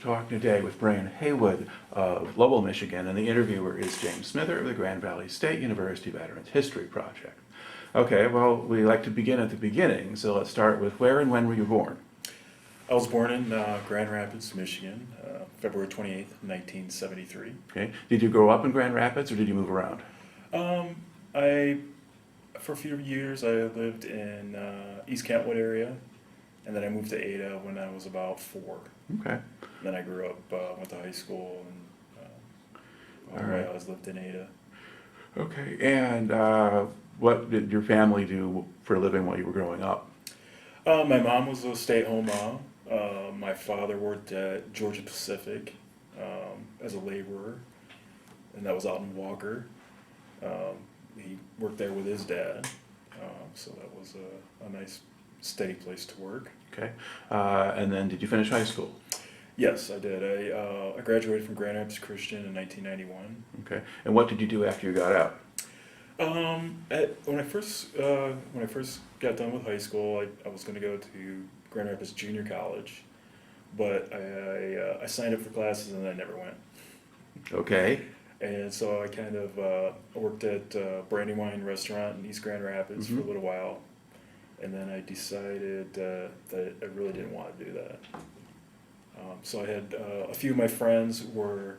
talking today with Breyound Haywood of Lowell, Michigan, and the interviewer is James Smither of the Grand Valley State University Veterans History Project. Okay, well, we like to begin at the beginning, so let's start with where and when were you born? I was born in Grand Rapids, Michigan, February 28th, 1973. Okay, did you grow up in Grand Rapids or did you move around? For a few years, I lived in East Kentwood area, and then I moved to Ada when I was about 4. Okay. And then I grew up, went to high school, and All right. I always lived in Ada. Okay, and what did your family do for a living while you were growing up? My mom was a stay-at-home mom. My father worked at Georgia Pacific as a laborer, and that was out in Walker. He worked there with his dad, so that was a nice, steady place to work. Okay, and then did you finish high school? Yes, I did. I graduated from Grand Rapids Christian in 1991. Okay, and what did you do after you got out? When I first got done with high school, I was going to go to Grand Rapids Junior College, but I signed up for classes and I never went. Okay. And so I kind of worked at a Brandywine restaurant in East Grand Rapids for a little while, and then I decided that I really didn't want to do that. So I had a few of my friends were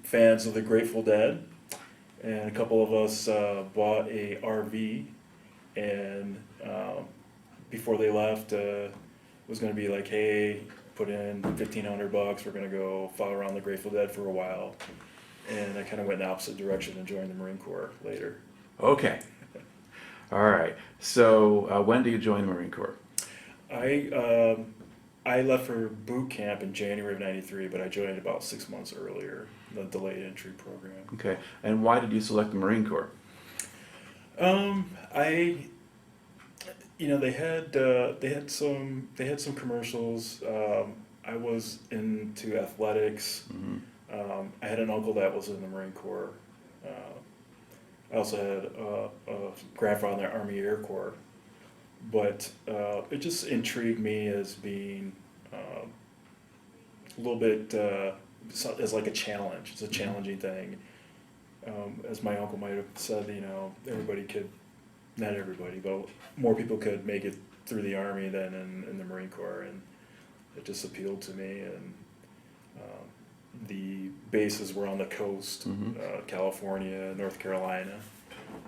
fans of the Grateful Dead, and a couple of us bought a RV, and before they left, it was going to be like, hey, put in $1,500, we're going to go follow around the Grateful Dead for a while, and I kind of went in the opposite direction and joined the Marine Corps later. Okay. All right. So when do you join the Marine Corps? I left for boot camp in January of '93, but I joined about 6 months earlier, the delayed entry program. Okay. And why did you select the Marine Corps? They had some commercials. I was into athletics. I had an uncle that was in the Marine Corps. I also had a grandfather in the Army Air Corps. But it just intrigued me as being a little bit as like a challenge. It's a challenging thing. As my uncle might have said, everybody could, not everybody, but more people could make it through the Army than in the Marine Corps, and it just appealed to me. And the bases were on the coast, California, North Carolina,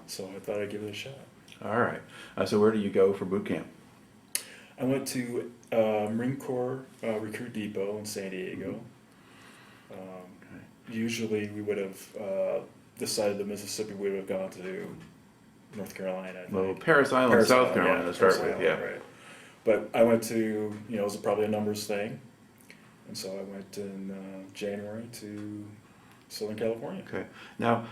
so I thought I'd give it a shot. All right. So where do you go for boot camp? I went to Marine Corps Recruit Depot in San Diego. Usually we would have decided the Mississippi, we would have gone to North Carolina. I think. Well, Parris Island, South Carolina to start with, yeah. Right. But I went to, it was probably a numbers thing. And so I went in January to Southern California. Okay. Now,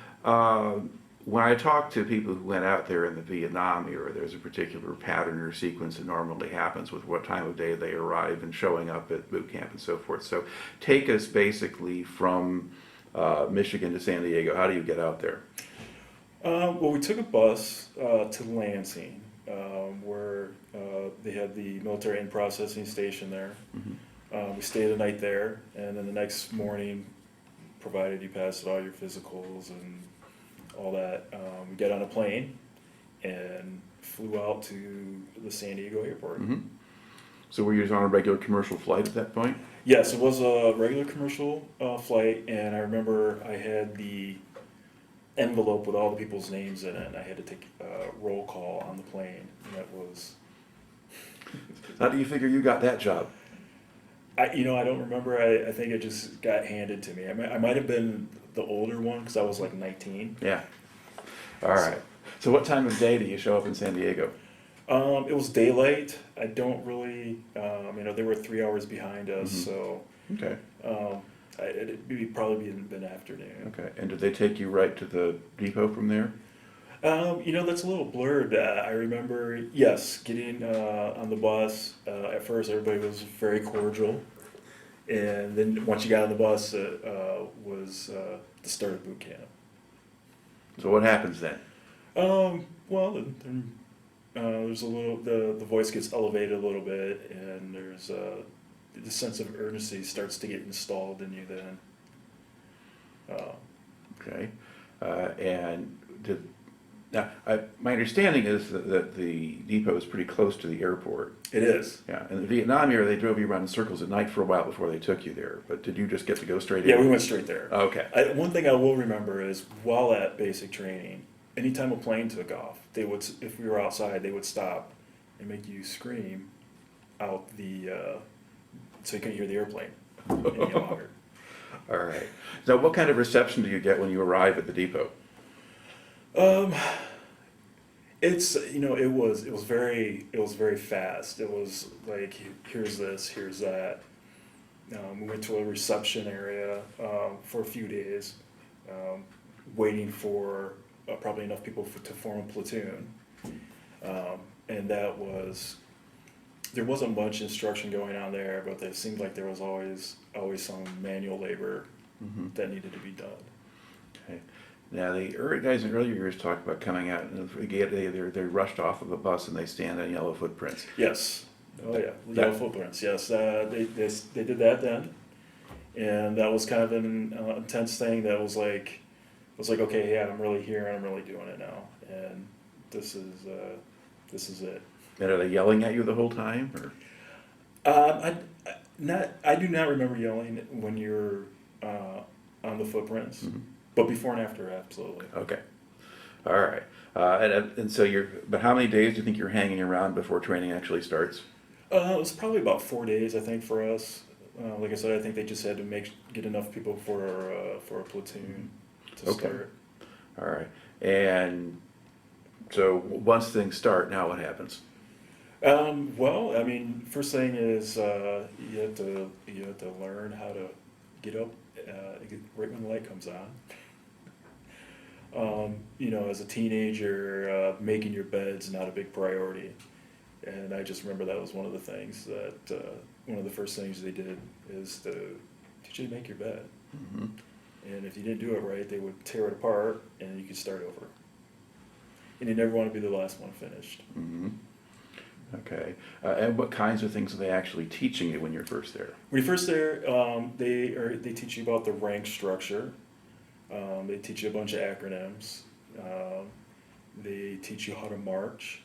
when I talk to people who went out there in the Vietnam era, there's a particular pattern or sequence that normally happens with what time of day they arrive and showing up at boot camp and so forth. So take us basically from Michigan to San Diego. How do you get out there? Well, we took a bus to Lansing, where they had the military and processing station there. We stayed a night there, and then the next morning, provided you passed all your physicals and all that, we got on a plane and flew out to the San Diego airport. So were you on a regular commercial flight at that point? Yes, it was a regular commercial flight, and I remember I had the envelope with all the people's names in it, and I had to take a roll call on the plane, and that was... How do you figure you got that job? I don't remember. I think it just got handed to me. I might have been the older one because I was like 19. Yeah. All right. So what time of day do you show up in San Diego? It was daylight. I don't really, they were 3 hours behind us, so Okay. it'd probably been afternoon. Okay. And did they take you right to the depot from there? That's a little blurred. I remember, yes, getting on the bus. At first, everybody was very cordial, and then once you got on the bus, it was the start of boot camp. So what happens then? Well, There's a little, the voice gets elevated a little bit, and there's the sense of urgency starts to get installed in you then. Okay. And now, my understanding is that the depot is pretty close to the airport. It is. Yeah, in the Vietnam era, they drove you around in circles at night for a while before they took you there. But did you just get to go straight in? Yeah, we went straight there. Okay. One thing I will remember is while at basic training, anytime a plane took off, they would, if we were outside, they would stop and make you scream out so you couldn't hear the airplane any longer. All right. Now, what kind of reception do you get when you arrive at the depot? It's, it was very fast. It was like, here's this, here's that. We went to a reception area for a few days, waiting for probably enough people to form a platoon. And there wasn't much instruction going on there, but it seemed like there was always some manual labor that needed to be done. Okay. Now, the guys in earlier years talked about coming out and they rushed off of a bus and they stand on yellow footprints. Yes. Oh yeah, yellow footprints. Yes, they did that then, and that was kind of an intense thing. That was like, okay, yeah, I'm really here and I'm really doing it now, and this is it. And are they yelling at you the whole time? Or? I do not remember yelling when you're on the footprints, but before and after, absolutely. Okay. All right. And so but how many days do you think you're hanging around before training actually starts? It was probably about 4 days, I think, for us. Like I said, I think they just had to get enough people for a platoon to start. All right. And so once things start, now what happens? Well, I mean, first thing is you have to learn how to get up right when the light comes on. As a teenager, making your bed's not a big priority. And I just remember that was one of the things that, one of the first things they did is to teach you to make your bed. Mm-hmm. And if you didn't do it right, they would tear it apart and you could start over. And you never want to be the last one finished. Mm-hmm. Okay. And what kinds of things are they actually teaching you when you're first there? When you're first there, they teach you about the rank structure. They teach you a bunch of acronyms. They teach you how to march,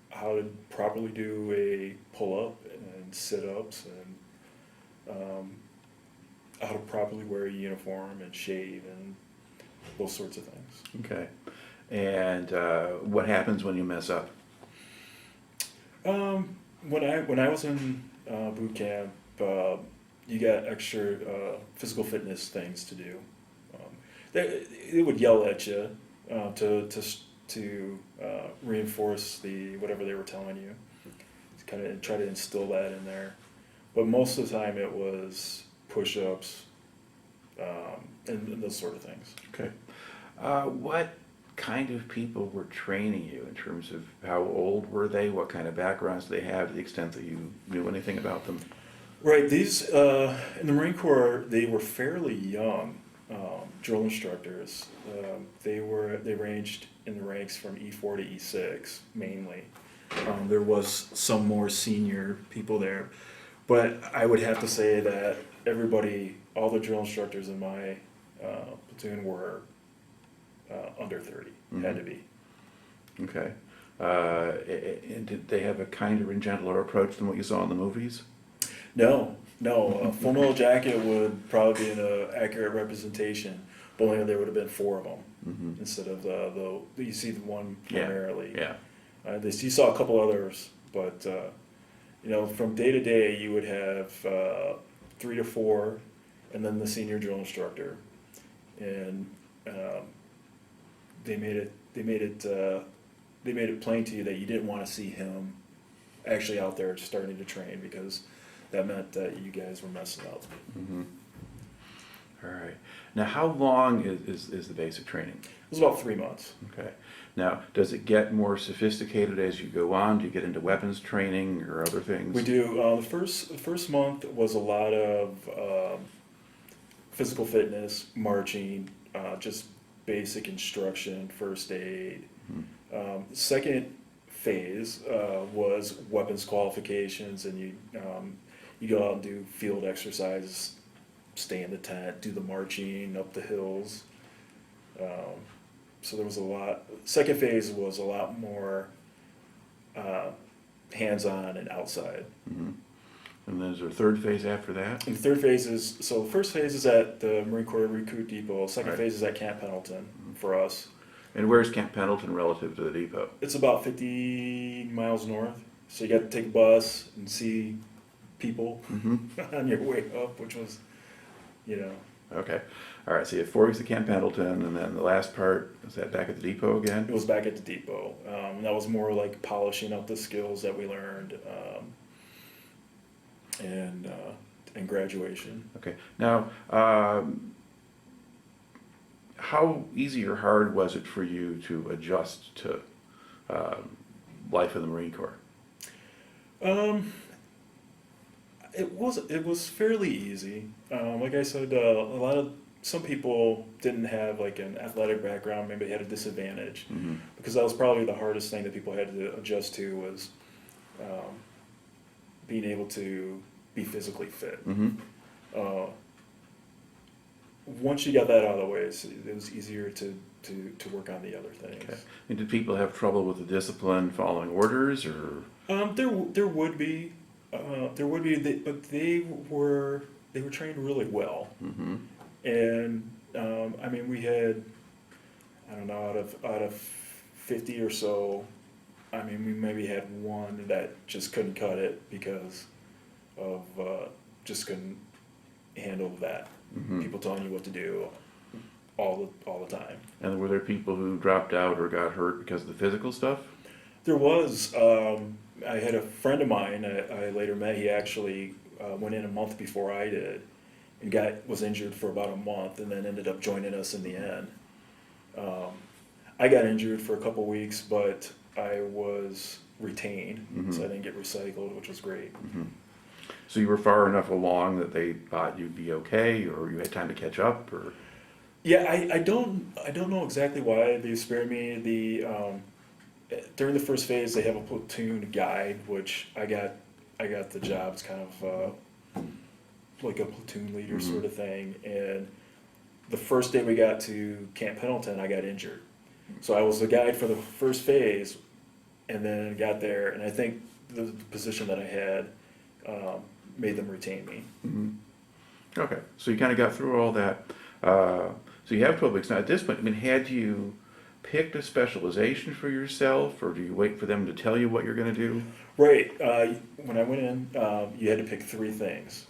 how to properly do a pull-up and sit-ups, and how to properly wear a uniform and shave and those sorts of things. Okay. And what happens when you mess up? When I was in boot camp, you got extra physical fitness things to do. They would yell at you to reinforce whatever they were telling you, to kind of try to instill that in there. But most of the time it was push-ups and those sort of things. Okay. What kind of people were training you in terms of how old were they? What kind of backgrounds do they have, to the extent that you knew anything about them? Right. These in the Marine Corps, they were fairly young drill instructors. They ranged in the ranks from E4 to E6 mainly. There was some more senior people there, but I would have to say that all the drill instructors in my platoon were under 30, had to be. Okay. And did they have a kinder and gentler approach than what you saw in the movies? No. A full metal jacket would probably be an accurate representation, but only there would have been 4 of them instead of you see the one primarily. Yeah. You saw a couple others, but from day to day you would have 3 to 4, and then the senior drill instructor, and they made it plain to you that you didn't want to see him actually out there starting to train, because that meant that you guys were messing up. Mm-hmm. All right. Now, how long is the basic training? It was about 3 months. Okay. Now, does it get more sophisticated as you go on? Do you get into weapons training or other things? We do. The first month was a lot of physical fitness, marching, just basic instruction, first aid. Second phase was weapons qualifications, and you go out and do field exercises, stay in the tent, do the marching up the hills. So there was a lot. Second phase was a lot more hands-on and outside. Mm-hmm. And then is there a third phase after that? And the third phase is, so the first phase is at the Marine Corps Recruit Depot. Second Right. phase is at Camp Pendleton for us. And where's Camp Pendleton relative to the depot? It's about 50 miles north. So you got to take a bus and see people on your way up, which was, Okay. All right. So you have 4 weeks at Camp Pendleton, and then the last part, is that back at the depot again? it was back at the depot. That was more like polishing up the skills that we learned and graduation. Okay. Now, how easy or hard was it for you to adjust to life in the Marine Corps? It was fairly easy. Like I said, some people didn't have like an athletic background, maybe had a disadvantage, because that was probably the hardest thing that people had to adjust to was being able to be physically fit. Once you got that out of the way, it was easier to work on the other things. Okay. And did people have trouble with the discipline, following orders, or? There would be, but they were trained really well. And I mean, we had, I don't know, out of 50 or so, I mean, we maybe had one that just couldn't cut it because of just couldn't handle that. People telling you what to do all the time. And were there people who dropped out or got hurt because of the physical stuff? There was. I had a friend of mine I later met. He actually went in a month before I did, and was injured for about a month, and then ended up joining us in the end. I got injured for a couple weeks, but I was retained, so I didn't get recycled, which was great. So you were far enough along that they thought you'd be okay, or you had time to catch up, or? Yeah, I don't know exactly why they spared me. During the first phase, they have a platoon guide, which I got the job. It's kind of like a platoon leader sort of thing. And the first day we got to Camp Pendleton, I got injured. So I was the guide for the first phase, and then got there, and I think the position that I had made them retain me. Okay, so you kind of got through all that. So you have 12 weeks now. At this point, I mean, had you picked a specialization for yourself, or do you wait for them to tell you what you're going to do? Right. When I went in, you had to pick 3 things.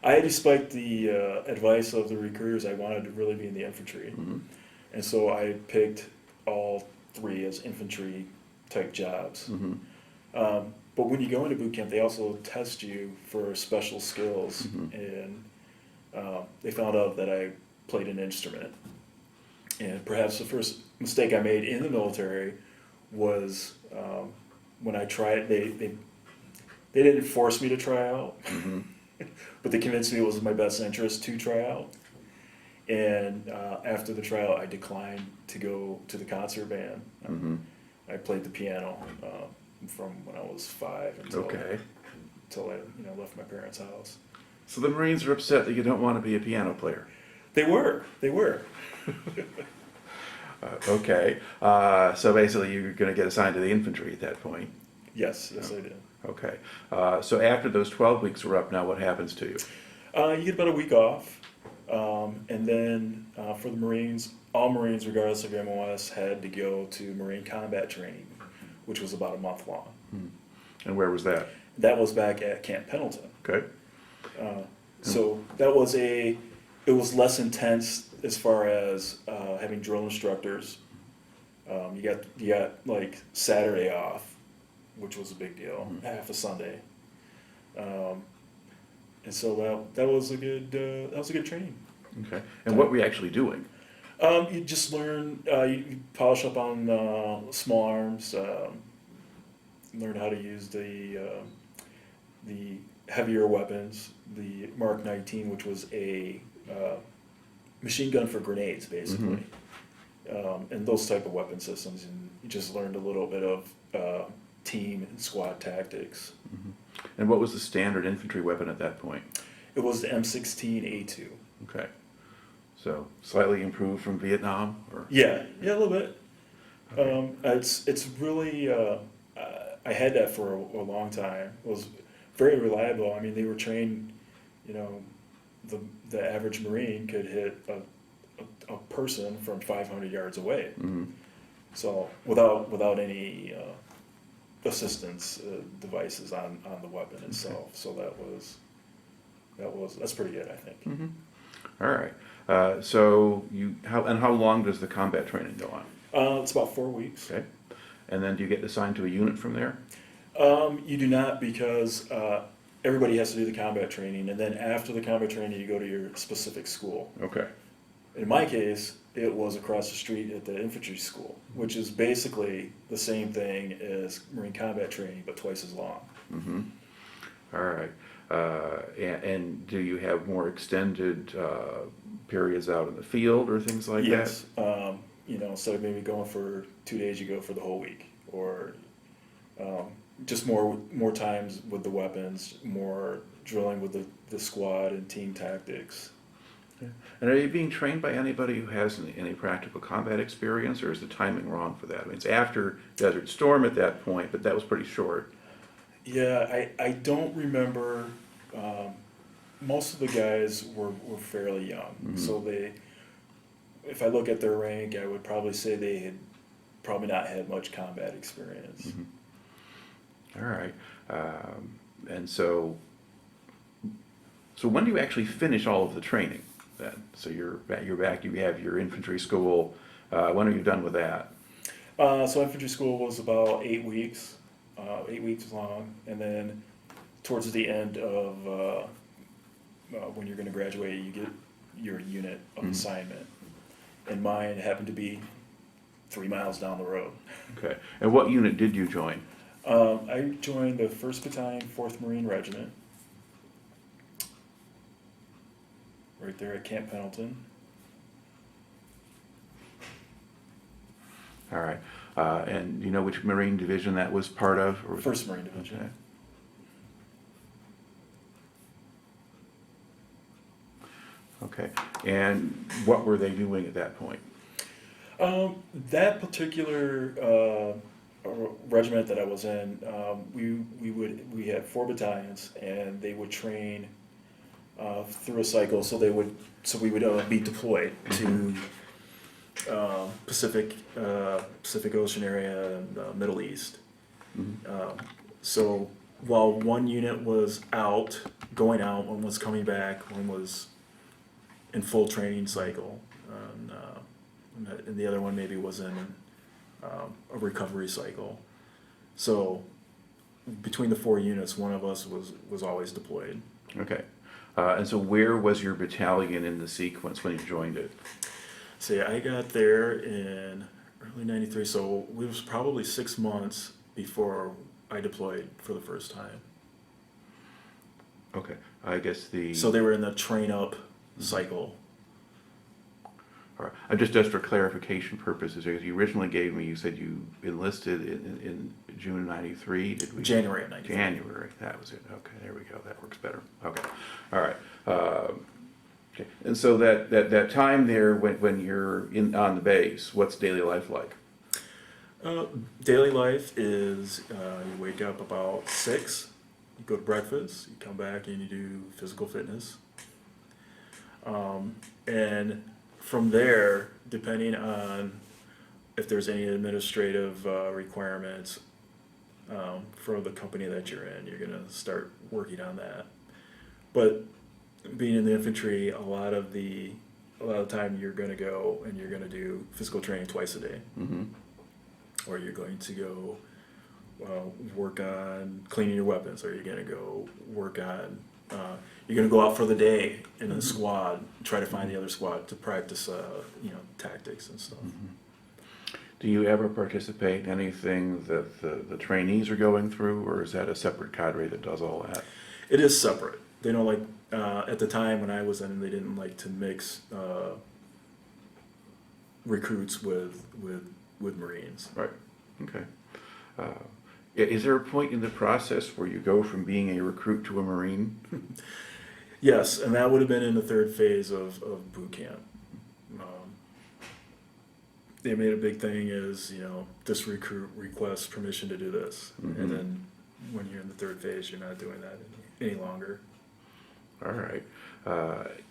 Despite the advice of the recruiters, I wanted to really be in the infantry. And so I picked all 3 as infantry type jobs. But when you go into boot camp, they also test you for special skills, and they found out that I played an instrument. And perhaps the first mistake I made in the military was when I tried. They didn't force me to try out, but they convinced me it was in my best interest to try out. And after the tryout, I declined to go to the concert band. I played the piano from when I was 5 until I left my parents' house. So the Marines are upset that you don't want to be a piano player. They were. Okay. So basically you're going to get assigned to the infantry at that point. Yes, I did. Okay. So after those 12 weeks were up, now what happens to you? You get about a week off. And then for the Marines, all Marines, regardless of your MOS, had to go to Marine combat training, which was about a month long. And where was that? That was back at Camp Pendleton. Okay. So that was it was less intense as far as having drill instructors. You got like Saturday off, which was a big deal, half a Sunday. And so that was a good training. Okay. And what were you actually doing? You just learn, you polish up on small arms, learn how to use the heavier weapons, the Mark 19, which was a machine gun for grenades, basically. and those type of weapon systems, and you just learned a little bit of team and squad tactics. And what was the standard infantry weapon at that point? It was the M16A2. Okay. So slightly improved from Vietnam, or? Yeah, a little bit. Okay. It's really I had that for a long time. It was very reliable. I mean, they were trained. You know, the average Marine could hit a person from 500 yards away. Mm-hmm. So without any assistance devices on the weapon itself. So that's pretty good, I think. Mm-hmm. All right. So how long does the combat training go on? It's about 4 weeks. Okay. And then do you get assigned to a unit from there? You do not, because everybody has to do the combat training, and then after the combat training, you go to your specific school. Okay. In my case, it was across the street at the Infantry School, which is basically the same thing as Marine combat training, but twice as long. Mm-hmm. All right. And do you have more extended periods out in the field or things like Yes. You know, instead of maybe going for 2 days, you go for the whole week, or just more times with the weapons, more drilling with the squad and team tactics. that? And are you being trained by anybody who has any practical combat experience, or is the timing wrong for that? I mean, it's after Desert Storm at that point, but that was pretty short. Yeah, I don't remember. Most of the guys were fairly young, Mhm. so if I look at their rank, I would probably say they had probably not had much combat experience. Mm-hmm. All right. And so when do you actually finish all of the training then? So you're back, you have your infantry school. When are you done with that? So infantry school was about 8 weeks, 8 weeks long, and then towards the end of when you're going to graduate, you get your unit of Mhm. assignment. And mine happened to be 3 miles down the road. Okay. And what unit did you join? I joined the 1st Battalion, 4th Marine Regiment, right there at Camp Pendleton. All right. And you know which Marine division that was part of? Or was it- 1st Marine Division. Okay. Okay. And what were they doing at that point? That particular regiment that I was in, we had 4 battalions, and they would train through a cycle. So we would be deployed to Pacific Ocean area and Middle East. Mhm. So while one unit was going out, one was coming back, one was in full training cycle, and the other one maybe was in a recovery cycle. So between the 4 units, one of us was always deployed. Okay. And so where was your battalion in the sequence when you joined it? See, I got there in early '93, so it was probably 6 months before I deployed for the first time. Okay. I guess So they were in the train up cycle. All right. Just for clarification purposes, because you originally gave me, you said you enlisted in June of '93. Did we? January of '93. January. That was it. Okay. There we go. That works better. Okay. All right. Okay. And so that time there when you're on the base, what's daily life like? Daily life is you wake up about 6, you go to breakfast, you come back and you do physical fitness. And from there, depending on if there's any administrative requirements for the company that you're in, you're going to start working on that. But being in the infantry, a lot of the time you're going to go and you're going to do physical training twice a day. Mm-hmm. Or you're going to go work on cleaning your weapons, or you're going to go work on, you're going to go out for the day in a squad, try to find the other squad to practice, tactics and stuff. Mm-hmm. Do you ever participate in anything that the trainees are going through, or is that a separate cadre that does all that? It is separate. They don't like, at the time when I was in, they didn't like to mix recruits with Marines. Right. Okay. Is there a point in the process where you go from being a recruit to a Marine? Yes, and that would have been in the third phase of boot camp. They made a big thing is, this recruit requests permission to do this. Mm-hmm. And then when you're in the third phase, you're not doing that any longer. All right.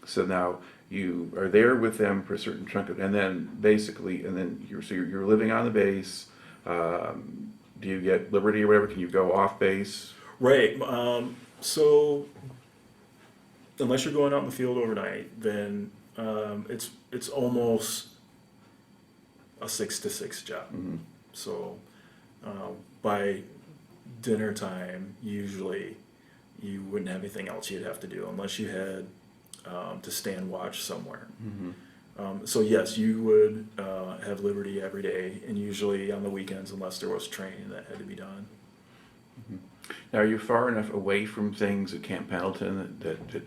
So now you are there with them for a certain chunk of, and then you're living on the base. Do you get liberty or whatever? Can you go off base? Right. So unless you're going out in the field overnight, then it's almost a 6 to 6 job. Mm-hmm. So by dinner time, usually you wouldn't have anything else you'd have to do unless you had to stand watch somewhere. Mm-hmm. So yes, you would have liberty every day, and usually on the weekends, unless there was training that had to be done. Mm-hmm. Now, are you far enough away from things at Camp Pendleton that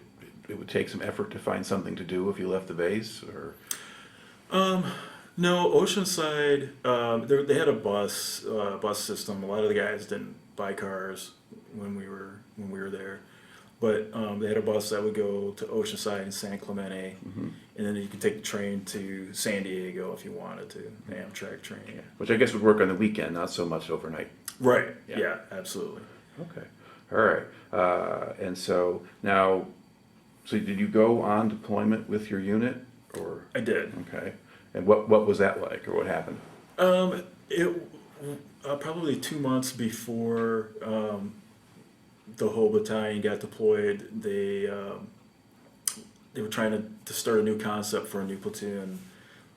it would take some effort to find something to do if you left the base, or? No, Oceanside. They had a bus system. A lot of the guys didn't buy cars when we were there, but they had a bus that would go to Oceanside and San Clemente, Mm-hmm. and then you could take the train to San Diego if you wanted to. The Amtrak train. Yeah. Which I guess would work on the weekend, not so much overnight. Right. Yeah. Yeah. Absolutely. Okay. All right. And so now, so did you go on deployment with your unit, or? I did. Okay. And what was that like, or what happened? It probably 2 months before the whole battalion got deployed. They were trying to start a new concept for a new platoon.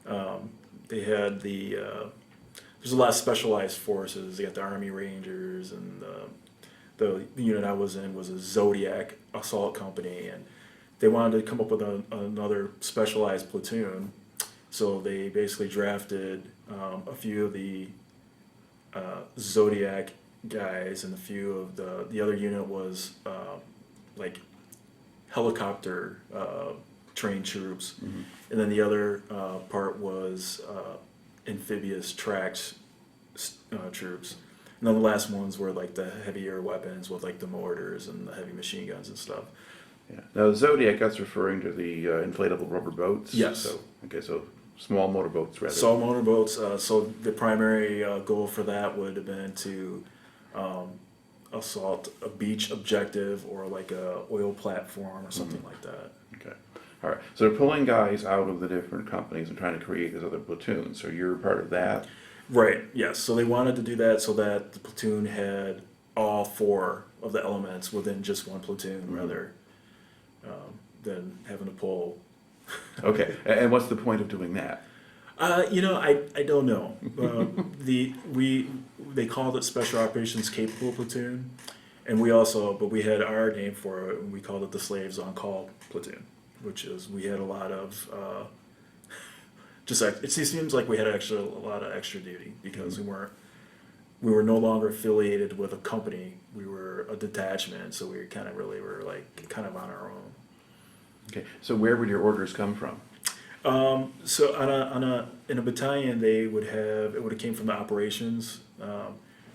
They had there's a lot of specialized forces. They got the Army Rangers, and the unit I was in was a Zodiac Assault Company, and they wanted to come up with another specialized platoon. So they basically drafted a few of the Zodiac guys, and a few of the other unit was like helicopter trained troops, Mm-hmm. and then the other part was amphibious tracked troops. And then the last ones were like the heavier weapons with like the mortars and the heavy machine guns and stuff. Yeah. Now, Zodiac, that's referring to the inflatable rubber boats? Yes. So, okay, so small motorboats, rather. So motorboats. So the primary goal for that would have been to assault a beach objective or like a oil platform or something Mm-hmm. like that. Okay. All right. So they're pulling guys out of the different companies and trying to create these other platoons. So you're part of that? Right. Yes. So they wanted to do that so that the platoon had all 4 of the elements within just one platoon, Mm-hmm. rather than having to pull. Okay. And what's the point of doing that? I don't know. They called it Special Operations Capable Platoon, and we had our name for it, and we called it the Slaves on Call Platoon, which is we had a lot of it seems like we had actually a lot of extra duty because we were no longer affiliated with a company. We were a detachment, so we were like kind of on our own. Okay. So where would your orders come from? So in a battalion, it would have came from the operations,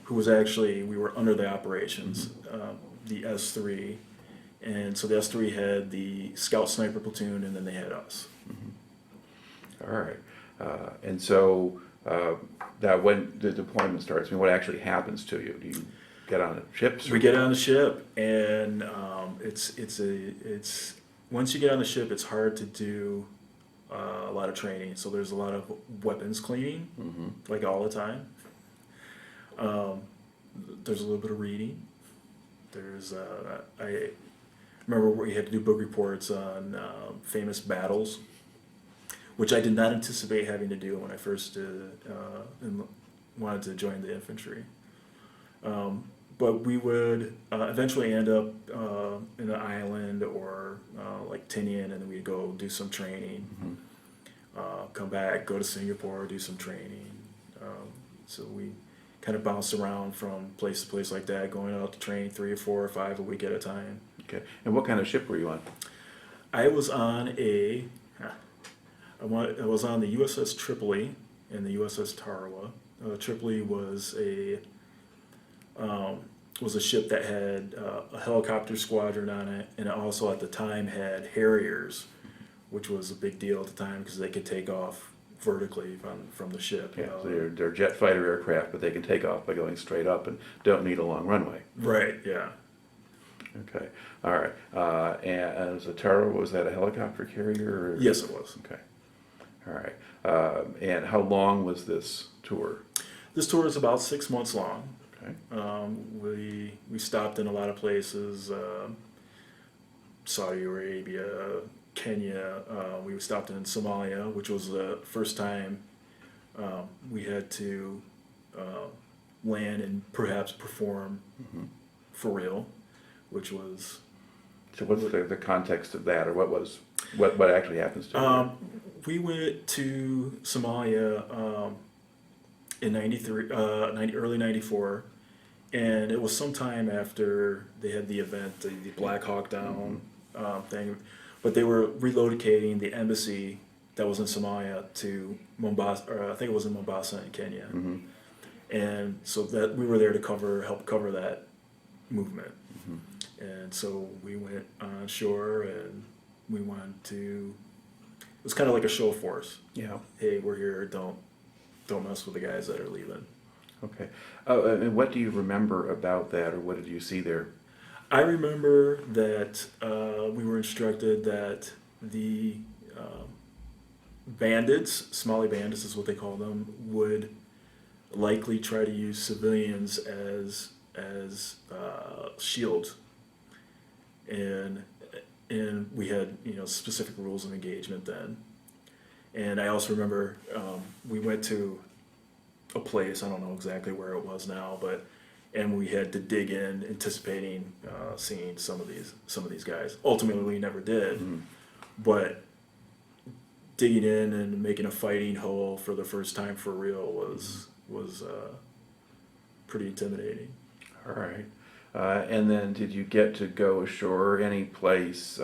who was actually, we were under the operations, the S3, and so the S3 had the scout sniper platoon, and then they had us. Mm-hmm. All right. And so that when the deployment starts, I mean, what actually happens to you? Do you get on ships? We get on the ship, and it's once you get on the ship, it's hard to do a lot of training. So there's a lot of weapons cleaning, Mm-hmm. like all the time. There's a little bit of reading. There's I remember we had to do book reports on famous battles, which I did not anticipate having to do when I first wanted to join the infantry. But we would eventually end up in an island or like Tinian, and then we'd go do some training, come back, go to Singapore, do some training. So we kind of bounced around from place to place like that, going out to train 3 or 4 or 5 a week at a time. Okay. And what kind of ship were you on? I was on I was on the USS Tripoli and the USS Tarawa. Tripoli was a ship that had a helicopter squadron on it, and it also at the time had Harriers, which was a big deal at the time because they could take off vertically from the ship. Yeah, so they're jet fighter aircraft, but they can take off by going straight up and don't need a long runway. Right, yeah. Okay, all right. And so Tarawa, was that a helicopter carrier? Or? Yes, it was. Okay, all right. And how long was this tour? This tour is about 6 months long. Okay. We stopped in a lot of places, Saudi Arabia, Kenya. We stopped in Somalia, which was the first time we had to land and perhaps perform for real, which was. So what's the context of that, or what actually happens to you? We went to Somalia in early '94. And it was sometime after they had the event, the Black Hawk Down thing, but they were relocating the embassy that was in Somalia to Mombasa, or I think it was in Mombasa in Kenya. Mm-hmm. And so that we were there to help cover that movement. Mm-hmm. And so we went on shore and we wanted to, it was kind of like a show force. Yeah. Hey, we're here, don't mess with the guys that are leaving. Okay. And what do you remember about that, or what did you see there? I remember that we were instructed that the bandits, Somali bandits is what they call them, would likely try to use civilians as shields, and we had specific rules of engagement then. And I also remember we went to a place, I don't know exactly where it was now, and we had to dig in, anticipating seeing some of these guys. Ultimately, we never did, but digging in and making a fighting hole for the first time for real was pretty intimidating. All right. And then did you get to go ashore any place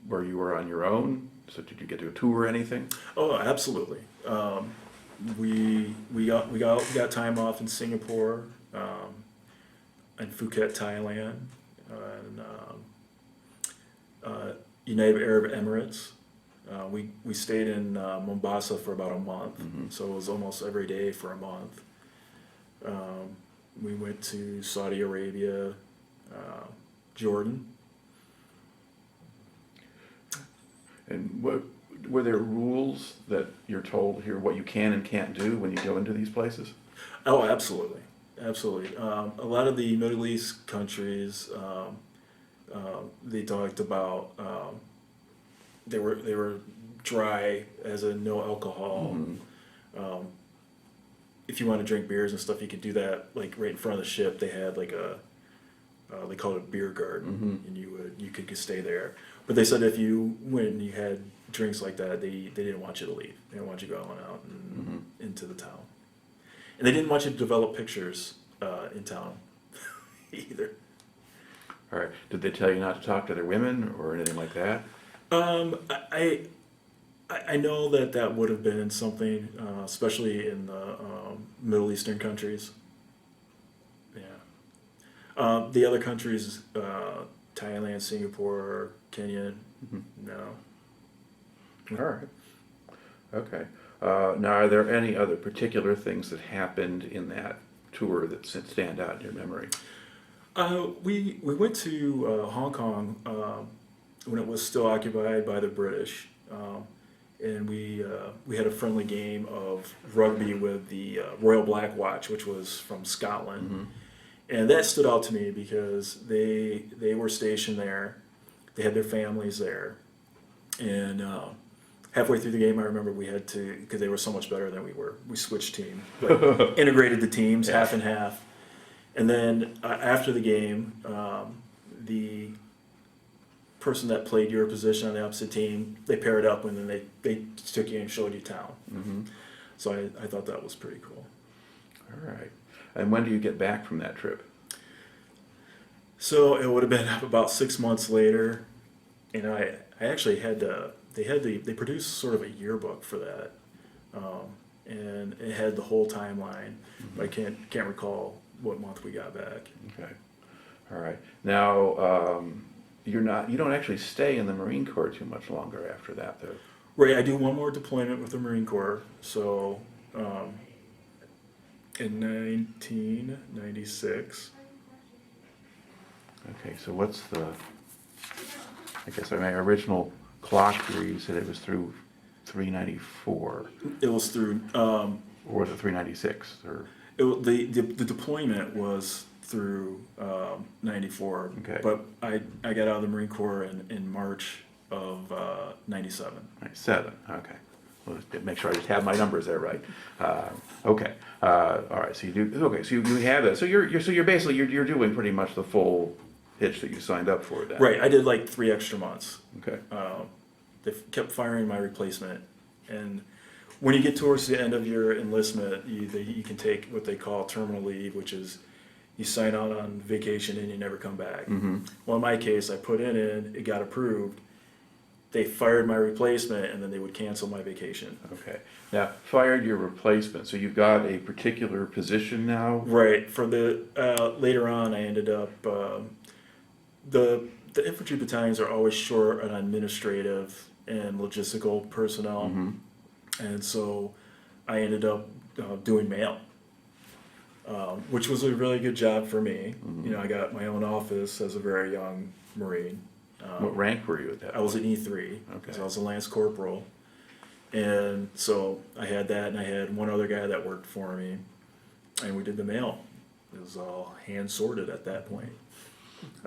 where you were on your own? So did you get to tour or anything? Oh, absolutely. We got time off in Singapore, and Phuket, Thailand, and United Arab Emirates. We stayed in Mombasa for about a month, so it was almost every day for a month. We went to Saudi Arabia, Jordan. And were there rules that you're told here what you can and can't do when you go into these places? Oh, absolutely, absolutely. A lot of the Middle East countries, they talked about they were dry, as in no alcohol. If you want to drink beers and stuff, you could do that like right in front of the ship. They had like they called it a beer garden, and you could stay there. But they said if you went and you had drinks like that, they didn't want you to leave. They didn't want you going out and into the town, and they didn't want you to develop pictures in town either. All right. Did they tell you not to talk to their women or anything like that? I know that would have been something, especially in the Middle Eastern countries. Yeah. The other countries, Thailand, Singapore, Kenya, no. All right. Okay. Now, are there any other particular things that happened in that tour that stand out in your memory? We went to Hong Kong when it was still occupied by the British, and we had a friendly game of rugby with the Royal Black Watch, which was from Scotland, and that stood out to me because they were stationed there, they had their families there, and halfway through the game, I remember we had to, because they were so much better than we were, we switched team, like, integrated the teams half and half. And then after the game, the person that played your position on the opposite team, they paired up and then they took you and showed you town. So I thought that was pretty cool. All right. And when do you get back from that trip? So it would have been about 6 months later, and I actually had to they produced sort of a yearbook for that, and it had the whole timeline. But I can't recall what month we got back. Okay. All right. Now, you don't actually stay in the Marine Corps too much longer after that, though. Right, I do one more deployment with the Marine Corps. So in 1996. Okay, so what's I guess my original clock here, you said it was through 394, It was through. or was it 396, or? The deployment was through 94. Okay. But I got out of the Marine Corps in March of 97. 97, okay. Well, let's make sure I just have my numbers there right. Okay, all right, so you do, okay, so you have that. So you're basically, you're doing pretty much the full hitch that you signed up for then. Right, I did like 3 extra months. Okay. They kept firing my replacement, and when you get towards the end of your enlistment, you can take what they call terminal leave, which is you sign out on vacation and you never come back. Well, in my case, I put in, it got approved. They fired my replacement, and then they would cancel my vacation. Okay. Now, fired your replacement, so you've got a particular position now? Right. For the later on, I ended up the infantry battalions are always short on administrative and logistical personnel, and so I ended up doing mail, which was a really good job for me. You know, I got my own office as a very young Marine. What rank were you at that I was an point? E3, Okay. so I was a lance corporal, and so I had that, and I had one other guy that worked for me, and we did the mail. It was all hand sorted at that point.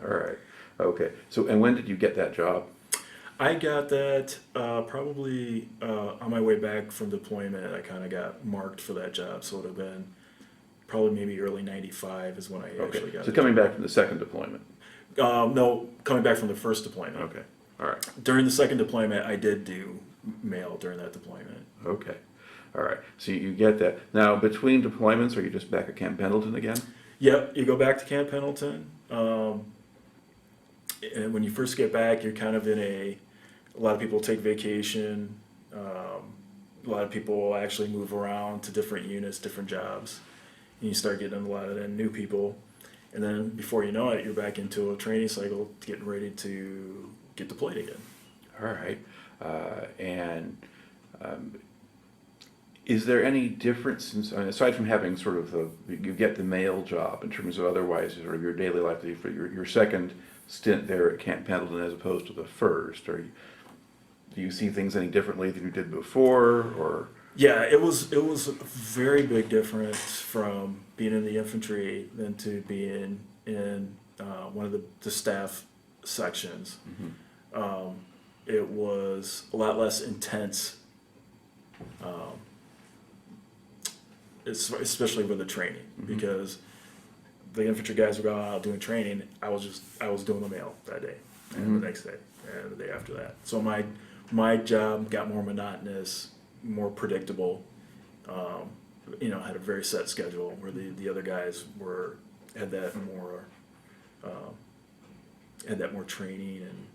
All right, okay. So, and when did you get that job? I got that probably on my way back from deployment. I kind of got marked for that job, so it would have been probably maybe early '95 is when I actually Okay, got so it. coming back from the second deployment? No, coming back from the first deployment. Okay, all right, During the second deployment, I did do mail during that deployment. okay. All right, so you get that. Now, between deployments, are you just back at Camp Pendleton again? Yep, you go back to Camp Pendleton. And when you first get back, you're kind of in a lot of people take vacation. A lot of people actually move around to different units, different jobs. And you start getting a lot of then new people. And then before you know it, you're back into a training cycle, getting ready to get deployed again. All right, is there any difference, aside from having sort of you get the mail job in terms of otherwise sort of your daily life, for your second stint there at Camp Pendleton as opposed to the first, do you see things any differently than you did before, or? Yeah, it was a very big difference from being in the infantry than to being in one of the staff sections. It was a lot less intense, especially with the training, because the infantry guys were going out doing training. I was doing the mail that day, and the next day, and the day after that. So my job got more monotonous, more predictable. You know, had a very set schedule, where the other guys had that more training and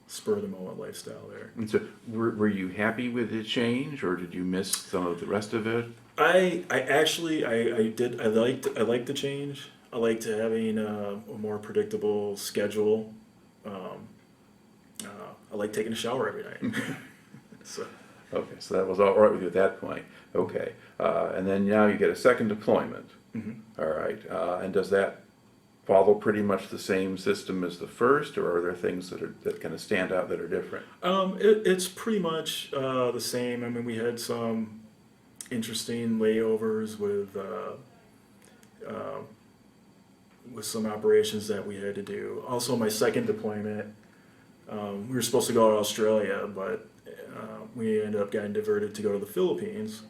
spur of the moment lifestyle there. And so, were you happy with the change, or did you miss some of the rest of it? I actually did. I liked the change. I liked having a more predictable schedule. I like taking a shower every night. So. Okay, so that was all right with you at that point. Okay, and then now you get a second deployment. All right, and does that follow pretty much the same system as the first, or are there things that kind of stand out that are different? It's pretty much the same. I mean, we had some interesting layovers with some operations that we had to do. Also, my second deployment, we were supposed to go to Australia, but we ended up getting diverted to go to the Philippines,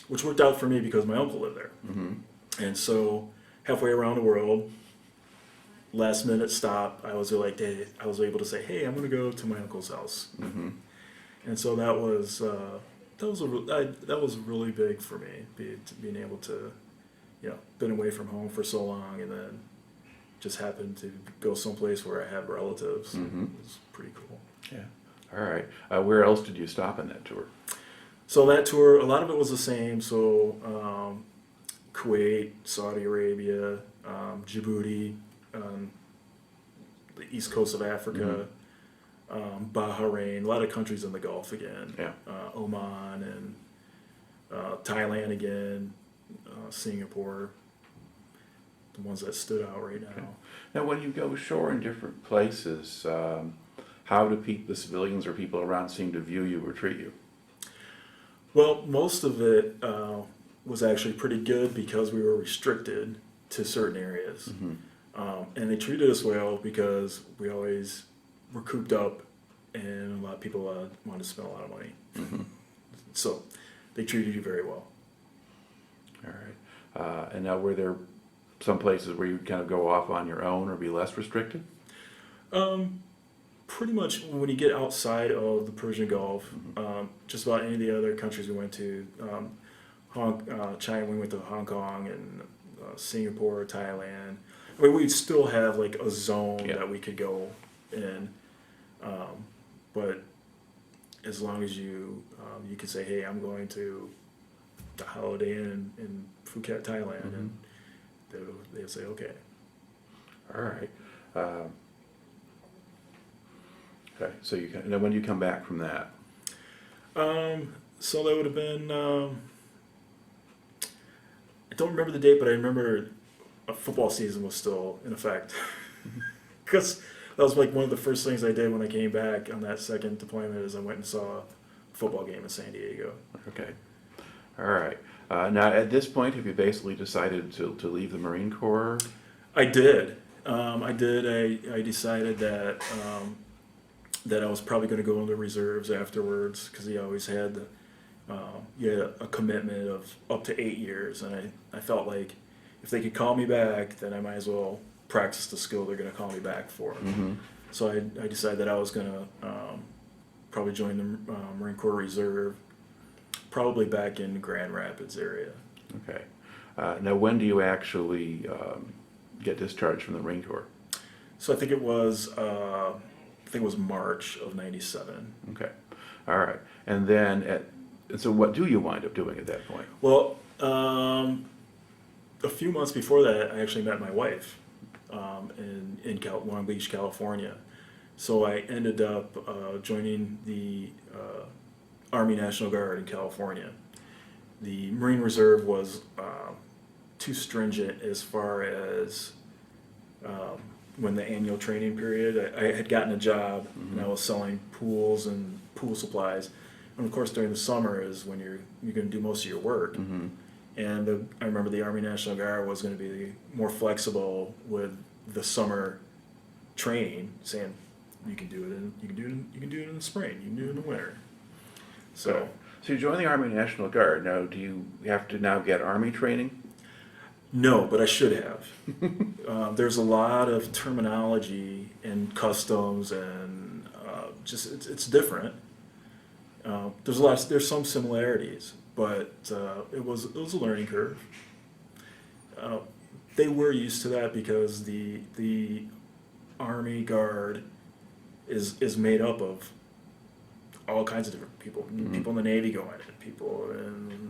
which worked out for me because my uncle lived there. And so halfway around the world, last minute stop, I was able to say, hey, I'm going to go to my uncle's house. And so that was really big for me, being able to, been away from home for so long, and then just happened to go someplace where I have relatives. It was pretty cool. Yeah. All right. Where else did you stop in that tour? So that tour, a lot of it was the same. So Kuwait, Saudi Arabia, Djibouti, the east coast of Africa, Bahrain, a lot of countries in the Gulf again. Yeah. Oman and Thailand again, Singapore, the ones that stood out right now. Okay. Now, when you go ashore in different places, how do the civilians or people around seem to view you or treat you? Well, most of it was actually pretty good because we were restricted to certain areas. And they treated us well because we always were cooped up and a lot of people wanted to spend a lot of money. So they treated you very well. All right. And now, were there some places where you'd kind of go off on your own or be less restricted? Pretty much when you get outside of the Persian Gulf, just about any of the other countries we went to, China, we went to Hong Kong and Singapore, Thailand. I mean, we'd still have like a zone that we could go in, but as long as you could say, hey, I'm going to the Holiday Inn in Phuket, Thailand, and they would say, okay. All right. Okay. So you can. And then when you come back from that, So that would have been. I don't remember the date, but I remember a football season was still in effect. Because that was like one of the first things I did when I came back on that second deployment is I went and saw a football game in San Diego. okay. All right. Now, at this point, have you basically decided to leave the Marine Corps? I did. I decided that that I was probably going to go into reserves afterwards because he always had a commitment of up to 8 years, and I felt like if they could call me back, then I might as well practice the skill they're going to call me back for. So I decided that I was going to probably join the Marine Corps Reserve, probably back in Grand Rapids area. Okay. Now, when do you actually get discharged from the Marine Corps? So I think it was March of '97. Okay. All right. And then, and so what do you wind up doing at that point? Well, a few months before that, I actually met my wife in Long Beach, California. So I ended up joining the Army National Guard in California. The Marine Reserve was too stringent as far as when the annual training period. I had gotten a job and I was selling pools and pool supplies. And of course, during the summer is when you're going to do most of your work. And I remember the Army National Guard was going to be more flexible with the summer training, saying you can do it in the spring, you can do it in the winter. So you join the Army National Guard. Now, do you have to now get Army training? no, but I should have. There's a lot of terminology and customs, and just it's different. There's some similarities, but it was a learning curve. They were used to that because the Army Guard is made up of all kinds of different people. People in the Navy go in it, people in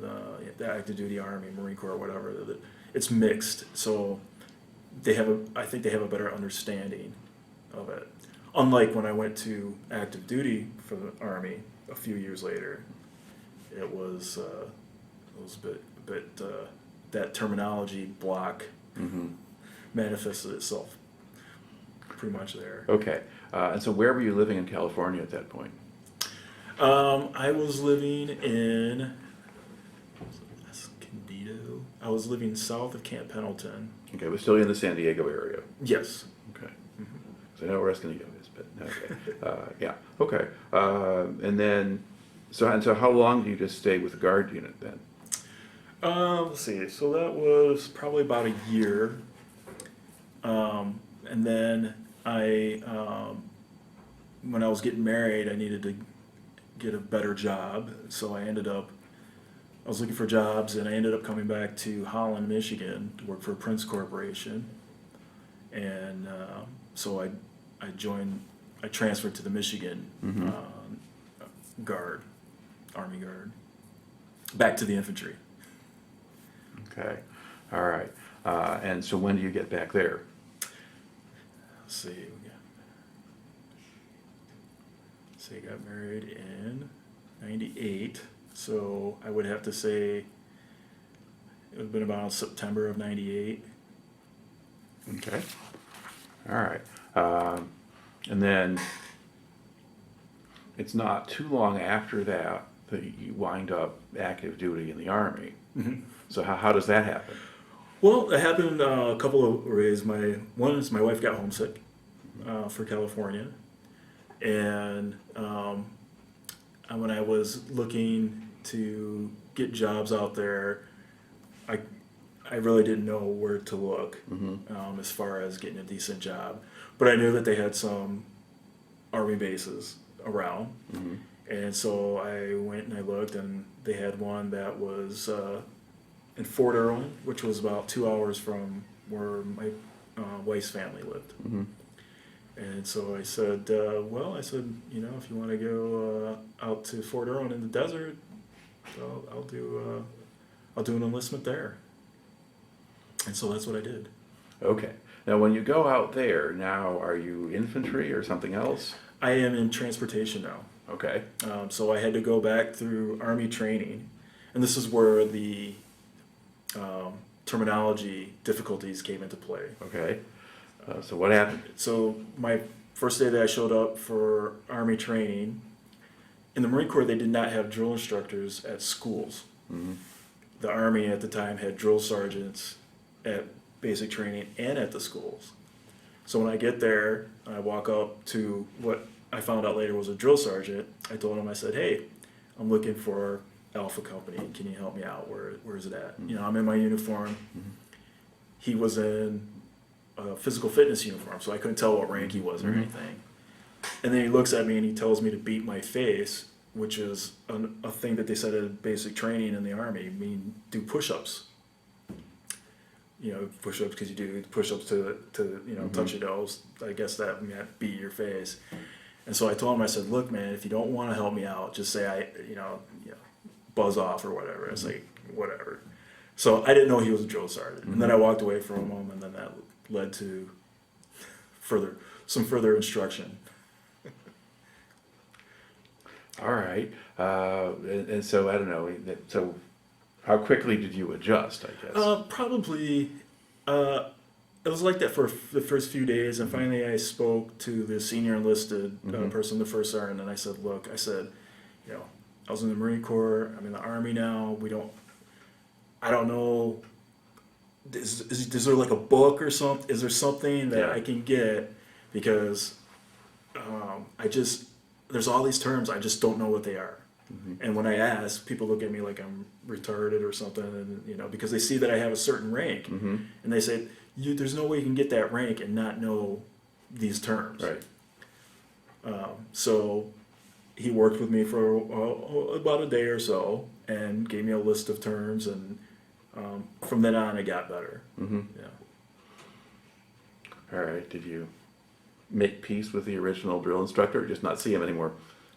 the active duty Army, Marine Corps, whatever. It's mixed, so I think they have a better understanding of it. Unlike when I went to active duty for the Army a few years later, it was a bit that terminology block manifested itself pretty much there. Okay. And so where were you living in California at that point? I was living in Escondido. I was living south of Camp Pendleton. Okay, but still in the San Diego area. Yes. Okay. So I know where Escondido is, but okay. Yeah. Okay. And then, so how long do you just stay with the Guard unit then? Let's see. So that was probably about a year. And then when I was getting married, I needed to get a better job. So I was looking for jobs, and I ended up coming back to Holland, Michigan to work for Prince Corporation. And so I transferred to the Michigan Guard, Army Guard, back to the infantry. Okay. All right. And so when do you get back there? Let's see. I got married in 98, so I would have to say it would have been about September of 98. Okay. All right. And then it's not too long after that that you wind up active duty in the Army. Mm-hmm. So how does that happen? Well, it happened a couple of ways. One is my wife got homesick for California, and when I was looking to get jobs out there, I really didn't know where to look as far as getting a decent job. But I knew that they had some Army bases around, and so I went and I looked, and they had one that was in Fort Irwin, which was about 2 hours from where my wife's family lived. And so I said, if you want to go out to Fort Irwin in the desert, I'll do an enlistment there. And so that's what I did. Okay. Now, when you go out there, now are you infantry or something else? I am in transportation now. Okay. So I had to go back through Army training, and this is where the terminology difficulties came into play. Okay. So what happened? So my first day that I showed up for Army training, in the Marine Corps they did not have drill instructors at schools. The Army at the time had drill sergeants at basic training and at the schools. So when I get there, I walk up to what I found out later was a drill sergeant. I told him, I said, hey, I'm looking for Alpha Company. Can you help me out? Where is it at? I'm in my uniform. He was in a physical fitness uniform, so I couldn't tell what rank he was or anything. And then he looks at me and he tells me to beat my face, which is a thing that they said at basic training in the Army. I mean, do push-ups. Push-ups because you do push-ups to touch your nose. I guess that meant beat your face. And so I told him, I said, look, man, if you don't want to help me out, just say buzz off or whatever. I was like, whatever. So I didn't know he was a drill sergeant. And then I walked away from him, and then that led to some further instruction. All right. And so, I don't know. So how quickly did you adjust, I guess? Probably, it was like that for the first few days, and finally I spoke to the senior enlisted person, the first sergeant, and I said, look, I was in the Marine Corps, I'm in the Army now, I don't know, is there like a book or something, is there something that I can get, because there's all these terms, I just don't know what they are. And when I ask, people look at me like I'm retarded or something, and because they see that I have a certain rank, and they say, there's no way you can get that rank and not know these terms. Right. So he worked with me for about a day or so and gave me a list of terms, and from then on, it got better. Yeah. All right. Did you make peace with the original drill instructor, or just not see him anymore?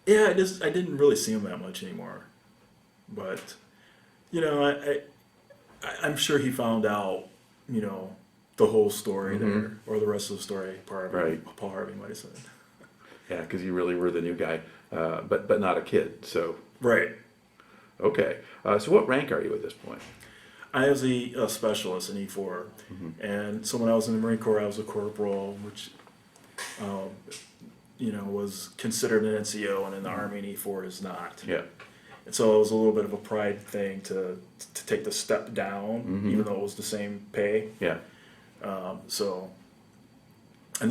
Yeah, I didn't really see him that much anymore, but I'm sure he found out the whole story there, or the rest of the story. Paul Harvey might have said. Yeah, because you really were the new guy, but not a kid. So right. Okay. So what rank are you at this point? I was a specialist in E4, and so when I was in the Marine Corps, I was a corporal, which was considered an NCO, and in the Army, an E4 is not. Yeah. And so it was a little bit of a pride thing to take the step down, even though it was the same pay. Yeah. And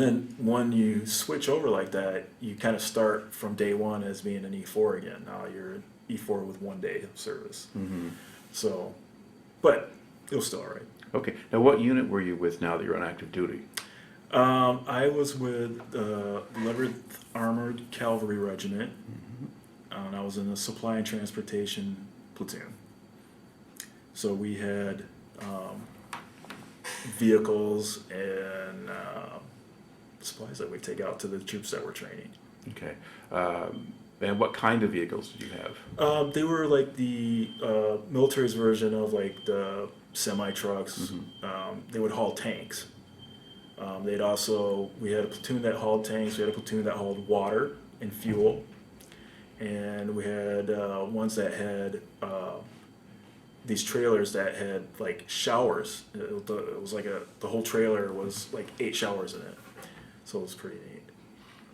then when you switch over like that, you kind of start from day one as being an E4 again. Now you're an E4 with 1 day of service. So, but it was still all right. Okay. Now, what unit were you with now that you're on active duty? I was with the 11th Armored Cavalry Regiment, and I was in the Supply and Transportation Platoon. So we had vehicles and supplies that we take out to the troops that we're training. Okay. And what kind of vehicles did you have? They were like the military's version of like the semi trucks. They would haul tanks. We had a platoon that hauled tanks. We had a platoon that hauled water and fuel, and we had ones that had these trailers that had like showers. It was like the whole trailer was like 8 showers in it, so it was pretty neat.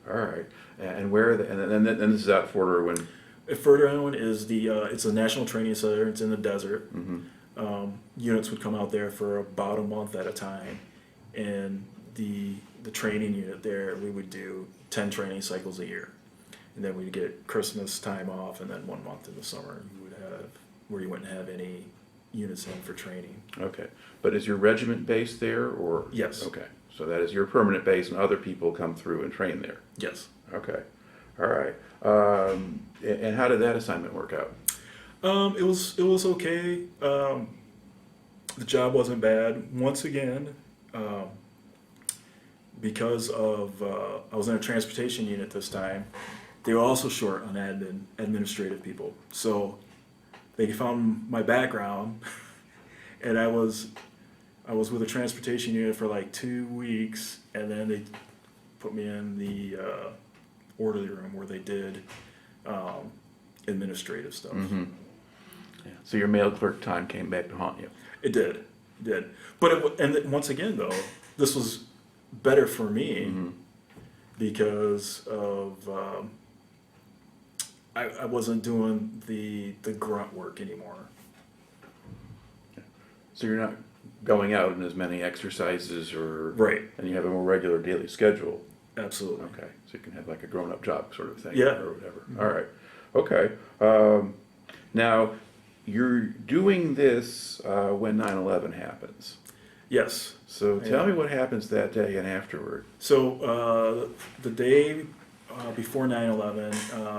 All right. And where are and this is at Fort Irwin. Fort Irwin is it's a national training center. It's in the desert. Units would come out there for about a month at a time, and the training unit there, we would do 10 training cycles a year, and then we'd get Christmas time off, and then 1 month in the summer you would have where you wouldn't have any units in for training. Okay. But is your regiment based there, or? Yes. Okay. So that is your permanent base, and other people come through and train there. Yes. Okay. All right. And how did that assignment work out? It was okay. The job wasn't bad. Once again, because of I was in a transportation unit this time, they were also short on administrative people. So they found my background, and I was with a transportation unit for like 2 weeks, and then they put me in the orderly room where they did administrative stuff. Yeah. So your mail clerk time came back to haunt you. It did. But once again, though, this was better for me because of I wasn't doing the grunt work anymore. So you're not going out in as many exercises, or Right. and you have a more regular daily schedule. Absolutely. Okay, so you can have like a grown-up job sort of thing, Yeah. or whatever. All right, okay. Now, you're doing this when 9/11 happens. Yes. So tell me what happens that day and afterward. So the day before 9/11,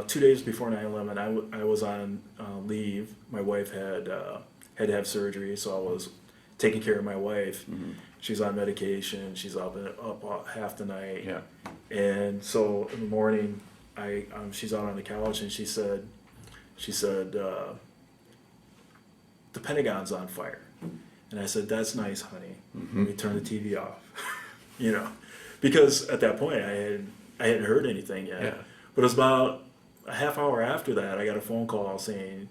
2 days before 9/11, I was on leave. My wife had to have surgery, so I was taking care of my wife. She's on medication. She's up half the night. Yeah. And so in the morning, she's out on the couch, and she said, the Pentagon's on fire. And I said, that's nice, honey. Let me turn the TV off. Because at that point I hadn't heard anything yet. Yeah. But it was about a half hour after that, I got a phone call saying,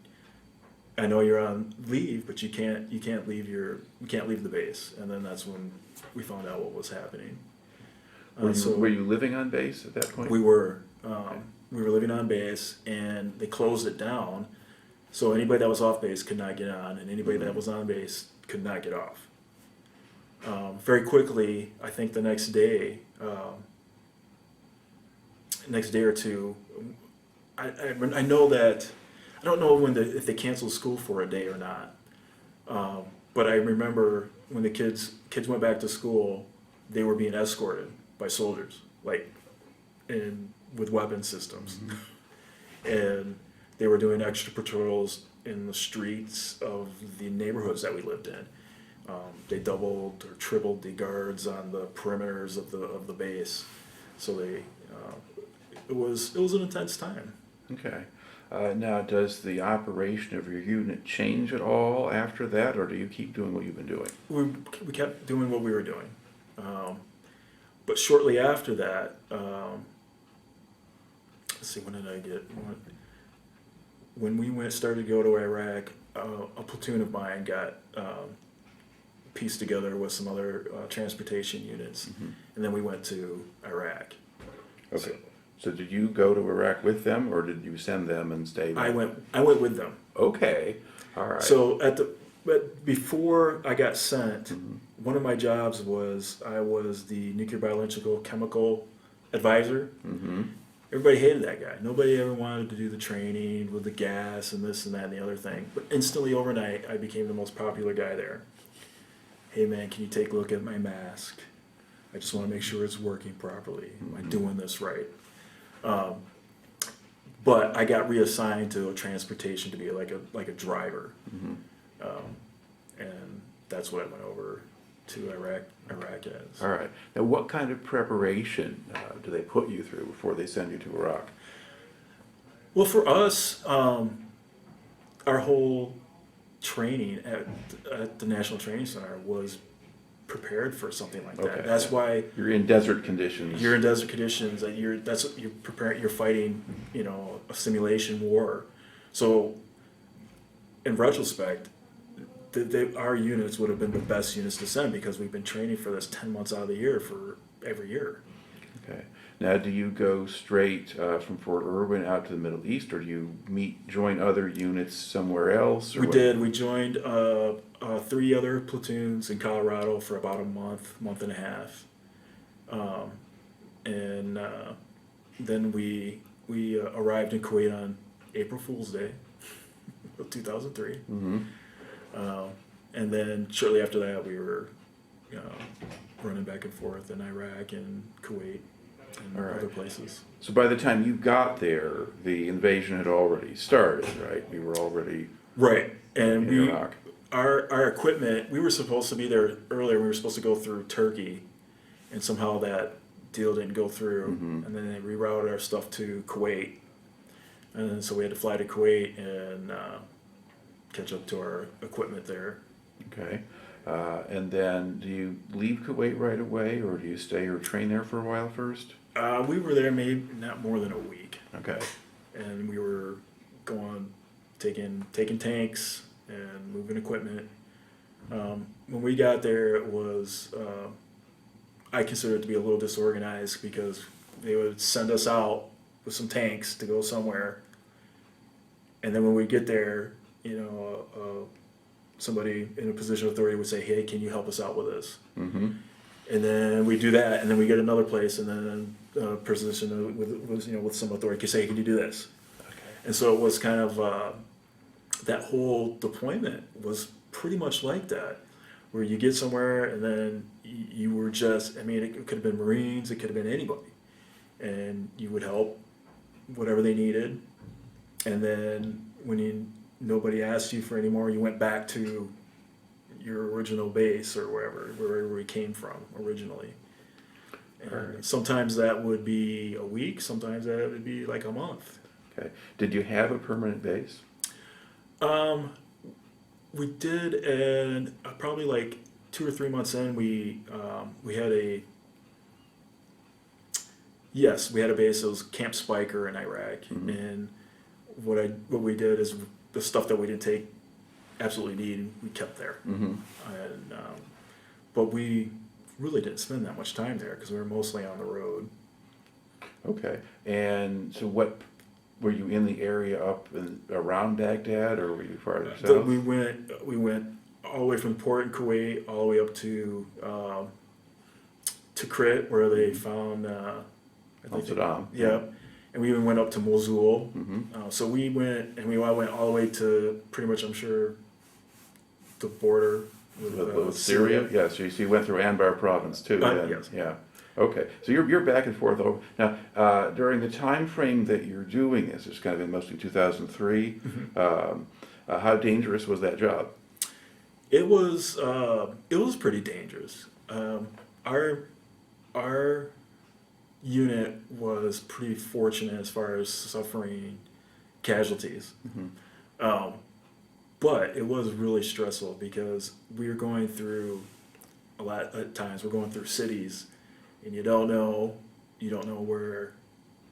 I know you're on leave, but you can't leave the base. And then that's when we found out what was happening. Were you living on base at that point? We were. We were living on base, and they closed it down. So anybody that was off base could not get on, and anybody that was on base could not get off. Very quickly, I think the next day or two, I know that, I don't know if they canceled school for a day or not. But I remember when the kids went back to school, they were being escorted by soldiers, with weapon systems. And they were doing extra patrols in the streets of the neighborhoods that we lived in. They doubled or tripled the guards on the perimeters of the base. So it was an intense time. Okay. Now, does the operation of your unit change at all after that, or do you keep doing what you've been doing? We kept doing what we were doing. But shortly after that, let's see, when did I get... When we started to go to Iraq, a platoon of mine got pieced together with some other transportation units, and then we went to Iraq. Okay. So did you go to Iraq with them, or did you send them and stay there? I went with them. Okay. All right. So but before I got sent, one of my jobs was I was the nuclear biological chemical advisor. Everybody hated that guy. Nobody ever wanted to do the training with the gas and this and that and the other thing. But instantly overnight, I became the most popular guy there. Hey man, can you take a look at my mask? I just want to make sure it's working properly. Am I doing this right? But I got reassigned to a transportation to be like a driver, and that's what I went over to Iraq as. All right. Now, what kind of preparation do they put you through before they send you to Iraq? Well, for us, our whole training at the National Training Center was prepared for something like that. Okay, That's yeah. why You're in desert conditions. you're in desert conditions. That that's what you're preparing. You're fighting, a simulation war. So, in retrospect, our units would have been the best units to send because we've been training for this 10 months out of the year for every year. Okay. Now, do you go straight from Fort Irwin out to the Middle East, or do you join other units somewhere else? Or We what? did. We joined 3 other platoons in Colorado for about a month and a half, and then we arrived in Kuwait on April Fool's Day of 2003. Mm-hmm. And then shortly after that, we were running back and forth in Iraq and Kuwait and All right. other places. So by the time you got there, the invasion had already started, right? You were already Right, and in Iraq. our equipment. We were supposed to be there earlier. We were supposed to go through Turkey, and somehow that deal didn't go through. Mhm. And then they rerouted our stuff to Kuwait, and then so we had to fly to Kuwait and catch up to our equipment there. Okay. And then do you leave Kuwait right away, or do you stay or train there for a while first? We were there maybe not more than a week, Okay. and we were taking tanks and moving equipment. When we got there, it was I consider it to be a little disorganized because they would send us out with some tanks to go somewhere, and then when we get there, somebody in a position of authority would say, "Hey, can you help us out with this?" Mm-hmm. And then we do that, and then we get another place, and then a position with some authority can say, "Hey, can you do this?" Okay. And so it was kind of that whole deployment was pretty much like that, where you get somewhere and then you were just, it could have been Marines, it could have been anybody, and you would help whatever they needed, and then when nobody asked you for any more, you went back to your original base or wherever we came from originally. And Right. sometimes that would be a week, sometimes that would be like a month. Okay. Did you have a permanent base? We did, and probably like 2 or 3 months in, we had a base. It was Camp Spiker in Iraq, Mhm. and what we did is the stuff that we didn't absolutely need, we kept there, Mm-hmm. and but we really didn't spend that much time there because we were mostly on the road. Okay. And so what, were you in the area up and around Baghdad, or were you farther south? We went all the way from the port in Kuwait all the way up to Tikrit, where they found Saddam. yeah, and we even went up to Mosul. Mm-hmm. So we went all the way to pretty much, I'm sure, the border With Syria? Yeah, so you went through Anbar province too. Then. Yes. Yeah. Okay. So you're back and forth over. Now, during the time frame that you're doing this, it's kind of in mostly 2003. How dangerous was that job? It was pretty dangerous. Our unit was pretty fortunate as far as suffering casualties. Mm-hmm. But it was really stressful because we were going through a lot at times. We're going through cities, and you don't know where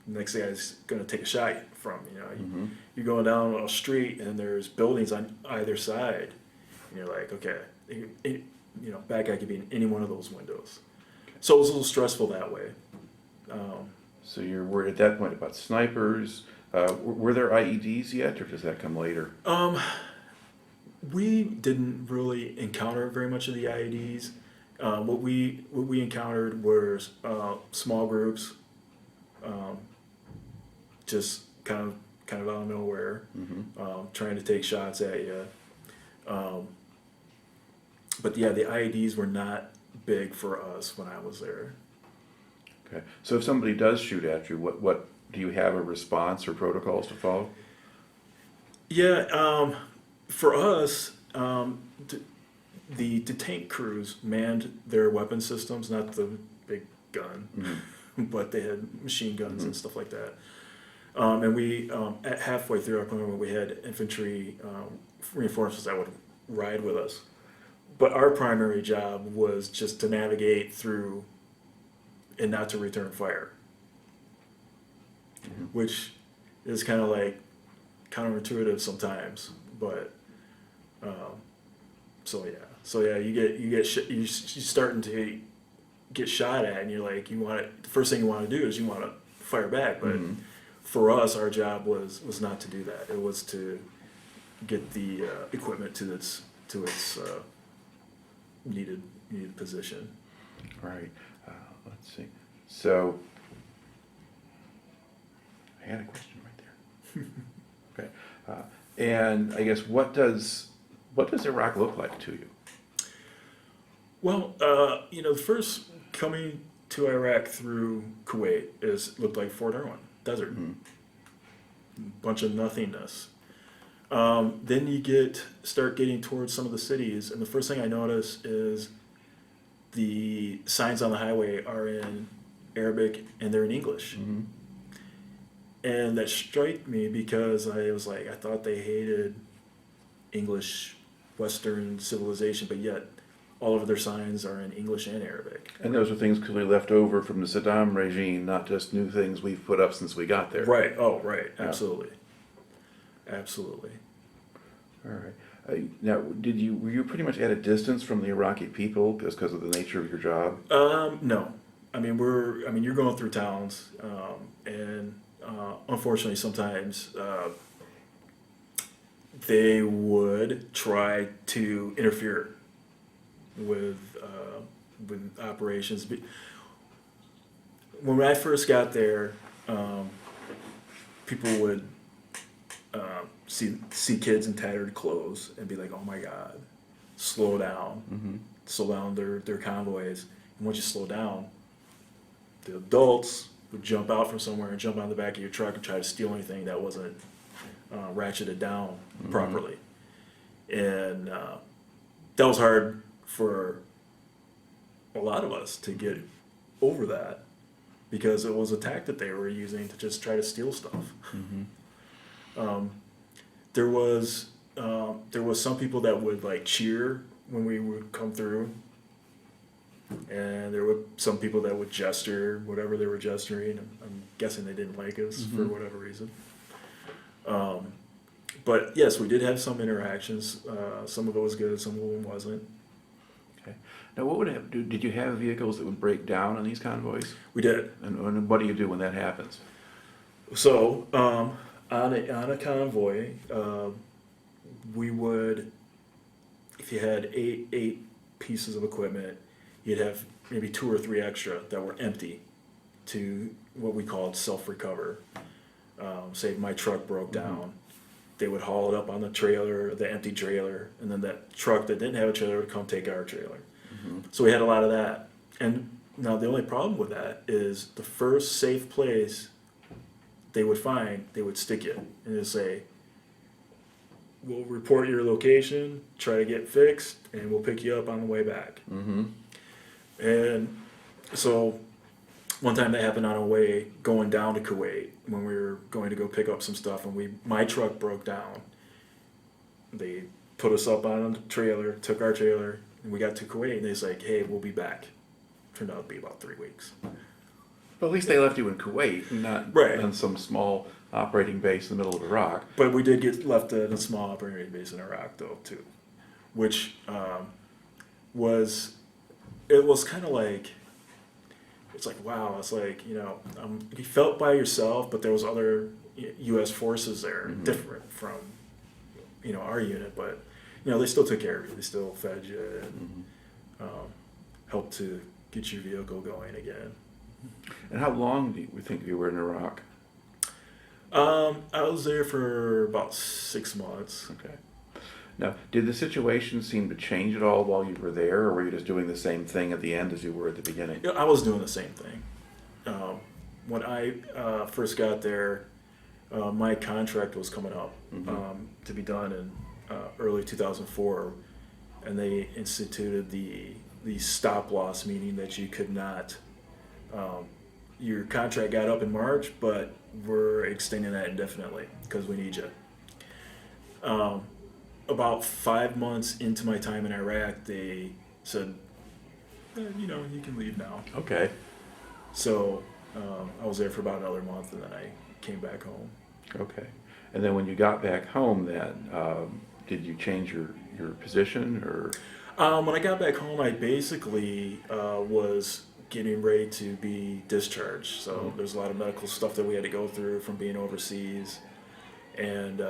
the next guy's going to take a shot from. Mm-hmm. You're going down a street, and there's buildings on either side, and you're like, okay, bad guy could be in any one of those windows. So it was a little stressful that way. So you're worried at that point about snipers. Were there IEDs yet, or does that come later? We didn't really encounter very much of the IEDs. What we encountered were small groups, just kind of out of nowhere, Mm-hmm. trying to take shots at you. But yeah, the IEDs were not big for us when I was there. Okay. So if somebody does shoot at you, what do you have a response or protocols to follow? Yeah, for us, the tank crews manned their weapon systems, not the big gun, Mm-hmm. but they had machine guns and stuff like that. And we, at halfway through our deployment, we had infantry reinforcements that would ride with us. But our primary job was just to navigate through and not to return fire, which is kind of like counterintuitive sometimes. But so yeah, you're starting to get shot at, and you're like, the first thing you want to do is you want to fire back. But for us, our job was not to do that. It was to get the equipment to its needed position. Right. Let's see. So, I had a question right there. Okay. And I guess what does Iraq look like to you? Well, the first coming to Iraq through Kuwait looked like Fort Irwin, desert, bunch of nothingness. Then you start getting towards some of the cities, and the first thing I notice is the signs on the highway are in Arabic and they're in English. And that struck me because I was like, I thought they hated English, Western civilization, but yet all of their signs are in English and Arabic. And those are things clearly left over from the Saddam regime, not just new things we've put up since we got there. Right. Oh, right. Yeah. Absolutely. Absolutely. All right. Now, were you pretty much at a distance from the Iraqi people just because of the nature of your job? No. I mean, you're going through towns, and unfortunately, sometimes they would try to interfere with operations. When I first got there, people would see kids in tattered clothes and be like, "Oh my God, slow down, slow down their convoys." And once you slow down, the adults would jump out from somewhere and jump on the back of your truck and try to steal anything that wasn't ratcheted down properly. And that was hard for a lot of us to get over that, because it was a tactic they were using to just try to steal stuff. There was some people that would like cheer when we would come through, and there were some people that would gesture whatever they were gesturing. I'm guessing they didn't like us for whatever reason. But yes, we did have some interactions. Some of it was good, some of it wasn't. Okay. Now, did you have vehicles that would break down on these convoys? We did. And what do you do when that happens? So on a convoy, we would, if you had eight pieces of equipment, you'd have maybe 2 or 3 extra that were empty to what we called self-recover. Say my truck broke down, they would haul it up on the trailer, the empty trailer, and then that truck that didn't have a trailer would come take our trailer. So we had a lot of that. And now the only problem with that is the first safe place they would find, they would stick you and they'd say, "We'll report your location, try to get fixed, and we'll pick you up on the way back." And so one time that happened on our way going down to Kuwait when we were going to go pick up some stuff, and my truck broke down. They put us up on a trailer, took our trailer, and we got to Kuwait, and they was like, "Hey, we'll be back." Turned out to be about 3 weeks. But at least they left you in Kuwait, not on some small operating base in the middle of Iraq. But we did get left at a small operating base in Iraq, though, too, which was kind of like, it's like, wow, it's like, you felt by yourself, but there was other U.S. forces there, different from, our unit, but, they still took care of you. They still fed you and helped to get your vehicle going again. And how long do you think you were in Iraq? I was there for about 6 months. Okay. Now, did the situation seem to change at all while you were there, or were you just doing the same thing at the end as you were at the beginning? I was doing the same thing. When I first got there, my contract was coming up to be done in early 2004, and they instituted the stop loss, meaning that you could not your contract got up in March, but we're extending that indefinitely because we need you. About 5 months into my time in Iraq, they said, you can leave now. Okay. So I was there for about another month, and then I came back home. Okay. And then when you got back home, then did you change your position or? When I got back home, I basically was getting ready to be discharged. So there's a lot of medical stuff that we had to go through from being overseas, and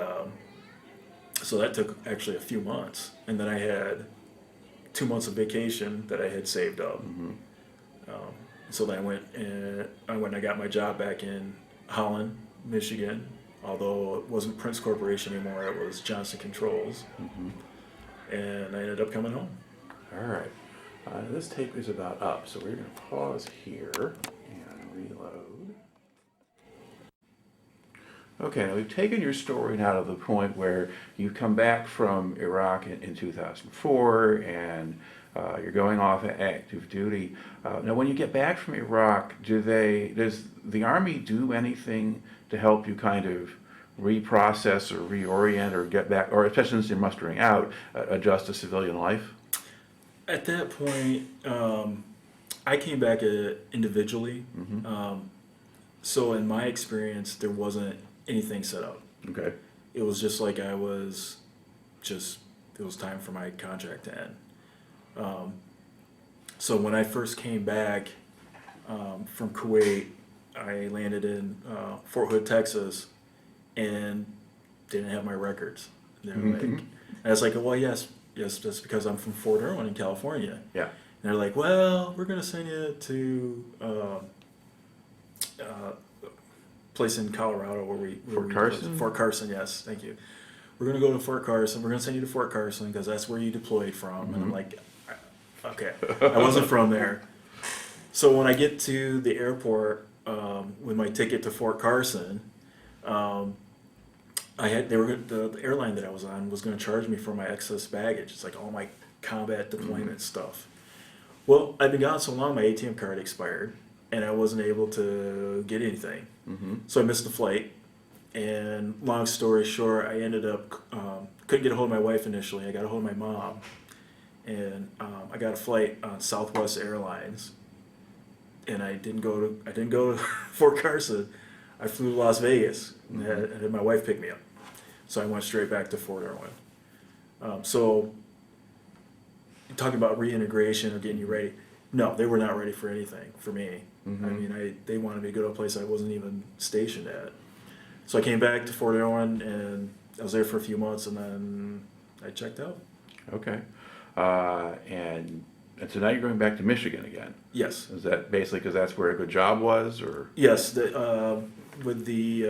so that took actually a few months. And then I had 2 months of vacation that I had saved up. So then I went and I got my job back in Holland, Michigan. Although it wasn't Prince Corporation anymore, it was Johnson Controls. And I ended up coming home. All right. This tape is about up, so we're going to pause here and reload. Okay, now we've taken your story now to the point where you come back from Iraq in 2004 and you're going off active duty. Now when you get back from Iraq, does the Army do anything to help you kind of reprocess or reorient or get back, or especially since you're mustering out, adjust to civilian life? At that point, I came back individually. So in my experience, there wasn't anything set up. Okay. It was just like it was time for my contract to end. So when I first came back from Kuwait, I landed in Fort Hood, Texas, and didn't have my records. They were like, and I was like, well, yes, that's because I'm from Fort Irwin in California. Yeah. And they're like, well, we're gonna send you to place in Colorado where Fort Carson? Fort Carson, yes, thank you. We're gonna go to Fort Carson. We're gonna send you to Fort Carson because that's where you deployed from. And I'm like, okay, I wasn't from there. So when I get to the airport with my ticket to Fort Carson, the airline that I was on was going to charge me for my excess baggage. It's like all my combat deployment stuff. Well, I've been gone so long, my ATM card expired, and I wasn't able to get anything. So I missed the flight. And long story short, I ended up couldn't get a hold of my wife initially. I got a hold of my mom, and I got a flight on Southwest Airlines. And I didn't go to Fort Carson. I flew to Las Vegas and had my wife pick me up. So I went straight back to Fort Irwin. So talking about reintegration or getting you ready, no, they were not ready for anything for me. I mean, they wanted me to go to a place I wasn't even stationed at. So I came back to Fort Irwin and I was there for a few months and then I checked out. Okay. And so now you're going back to Michigan again? Yes. Is that basically because that's where a good job was, or? Yes. With the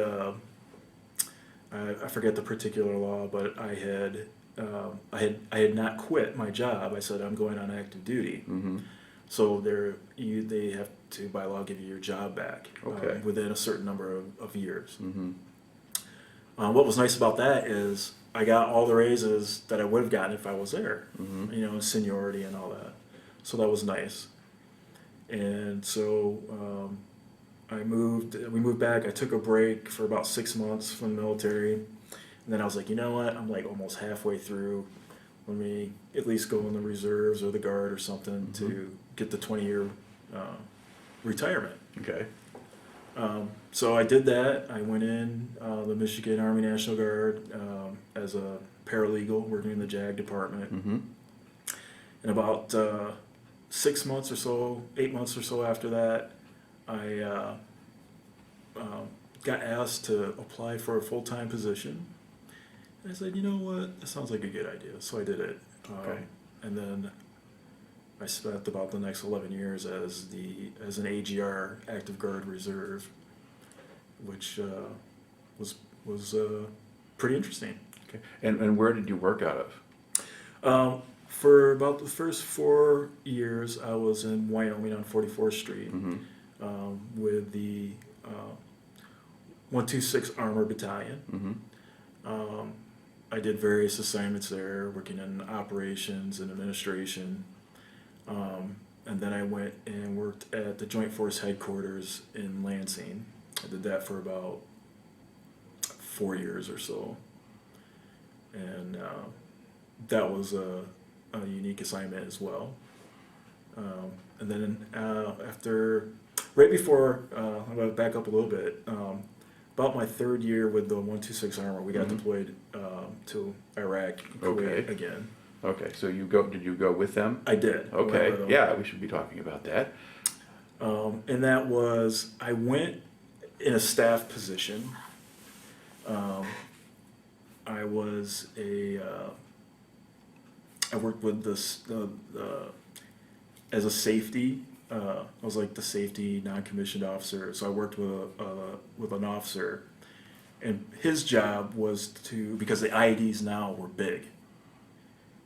I forget the particular law, but I had not quit my job. I said I'm going on active duty. So they have to by law give you your job back within a certain number of years. What was nice about that is I got all the raises that I would have gotten if I was there. Seniority and all that. So that was nice. And so we moved back. I took a break for about 6 months from the military. And then I was like, you know what? I'm like almost halfway through. Let me at least go in the reserves or the guard or something to get the 20-year retirement. Okay. So I did that. I went in the Michigan Army National Guard as a paralegal working in the JAG department. And about 6 months or so, 8 months or so after that, I got asked to apply for a full-time position. And I said, you know what, that sounds like a good idea. So I did it. And then I spent about the next 11 years as an AGR, Active Guard Reserve, which was pretty interesting. Okay. And where did you work out of? For about the first 4 years, I was in Wyoming on 44th Street with the 126 Armored Battalion. I did various assignments there, working in operations and administration. and then I went and worked at the Joint Force Headquarters in Lansing. I did that for about 4 years or so. And that was a unique assignment as well. And then right before, I'm going to back up a little bit, about my third year with the 126 Armor, we got deployed to Iraq and Kuwait again. Okay, so did you go with them? I did. Okay, yeah, we should be talking about that. And that was, I went in a staff position. I was I worked with as a safety. I was like the safety non-commissioned officer. So I worked with an officer, and his job was because the IEDs now were big.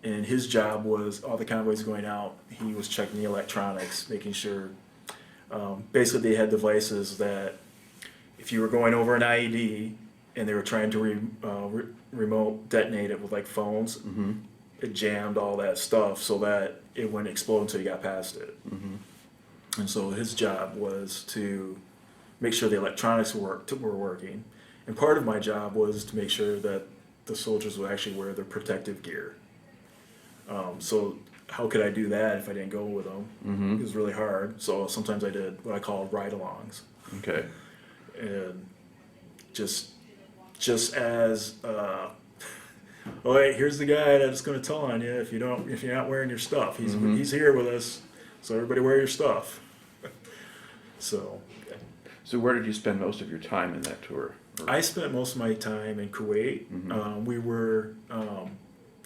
And his job was, all the convoys going out, he was checking the electronics, making sure, basically they had devices that if you were going over an IED and they were trying to remote detonate it with like phones, it jammed all that stuff so that it wouldn't explode until you got past it. And so his job was to make sure the electronics were working. And part of my job was to make sure that the soldiers would actually wear their protective gear. So how could I do that if I didn't go with them? It was really hard. So sometimes I did what I call ride-alongs. Okay. And just as, all right, here's the guy that's going to tell on you if you're not wearing your stuff. He's here with us, so everybody wear your stuff. So where did you spend most of your time in that tour? I spent most of my time in Kuwait. We were a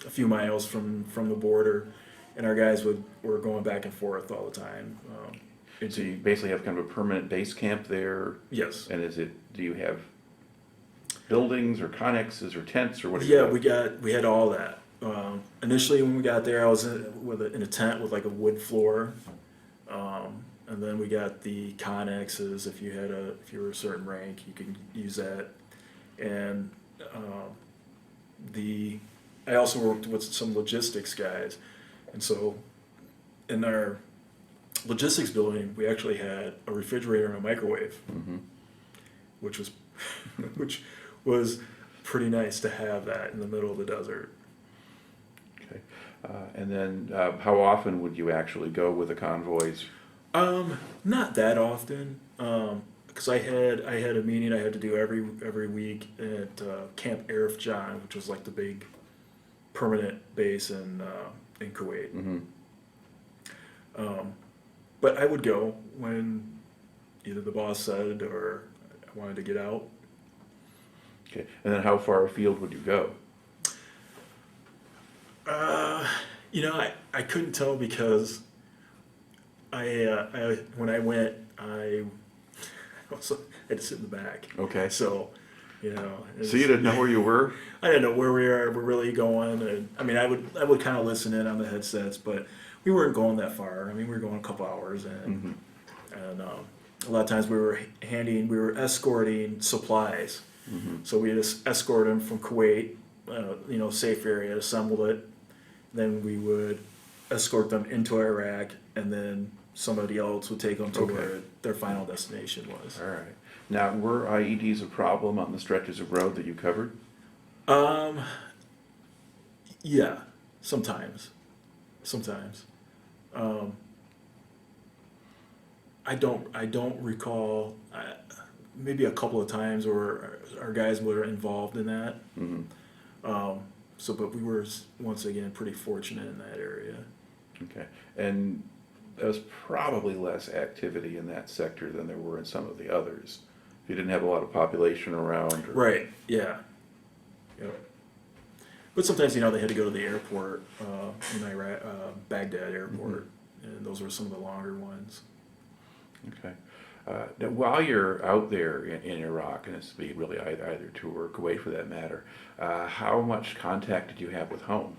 few miles from the border, and our guys were going back and forth all the time. So you basically have kind of a permanent base camp there? Yes. And do you have buildings or connexes or tents or what? We had all that. Initially when we got there, I was in a tent with like a wood floor. And then we got the connexes. If you were a certain rank, you could use that. And I also worked with some logistics guys, and so in our logistics building, we actually had a refrigerator and a microwave, which was pretty nice to have that in the middle of the desert. Okay, and then how often would you actually go with the convoys? Not that often, because I had a meeting I had to do every week at Camp Pendleton, which was like the big permanent base in Kuwait. But I would go when either the boss said or I wanted to get out. Okay, and then how far afield would you go? I couldn't tell because when I went, I also had to sit in the back. Okay. So, So you didn't know where you were? I didn't know where we were really going. And, I mean, I would kind of listen in on the headsets, but we weren't going that far. I mean, we were going a couple hours, and a lot of times we were escorting supplies. So we just escort them from Kuwait, safe area, assemble it. Then we would escort them into Iraq, and then somebody else would take them to where their final destination was. All right. Now, were IEDs a problem on the stretches of road that you covered? Yeah, sometimes. I don't recall. Maybe a couple of times where our guys were involved in that. But we were once again pretty fortunate in that area. Okay, and there was probably less activity in that sector than there were in some of the others. You didn't have a lot of population around. Right. Yeah. Yep. But sometimes they had to go to the airport in Iraq, Baghdad airport, and those were some of the longer ones. Okay. Now, while you're out there in Iraq, and this would be really either to or Kuwait for that matter, how much contact did you have with home?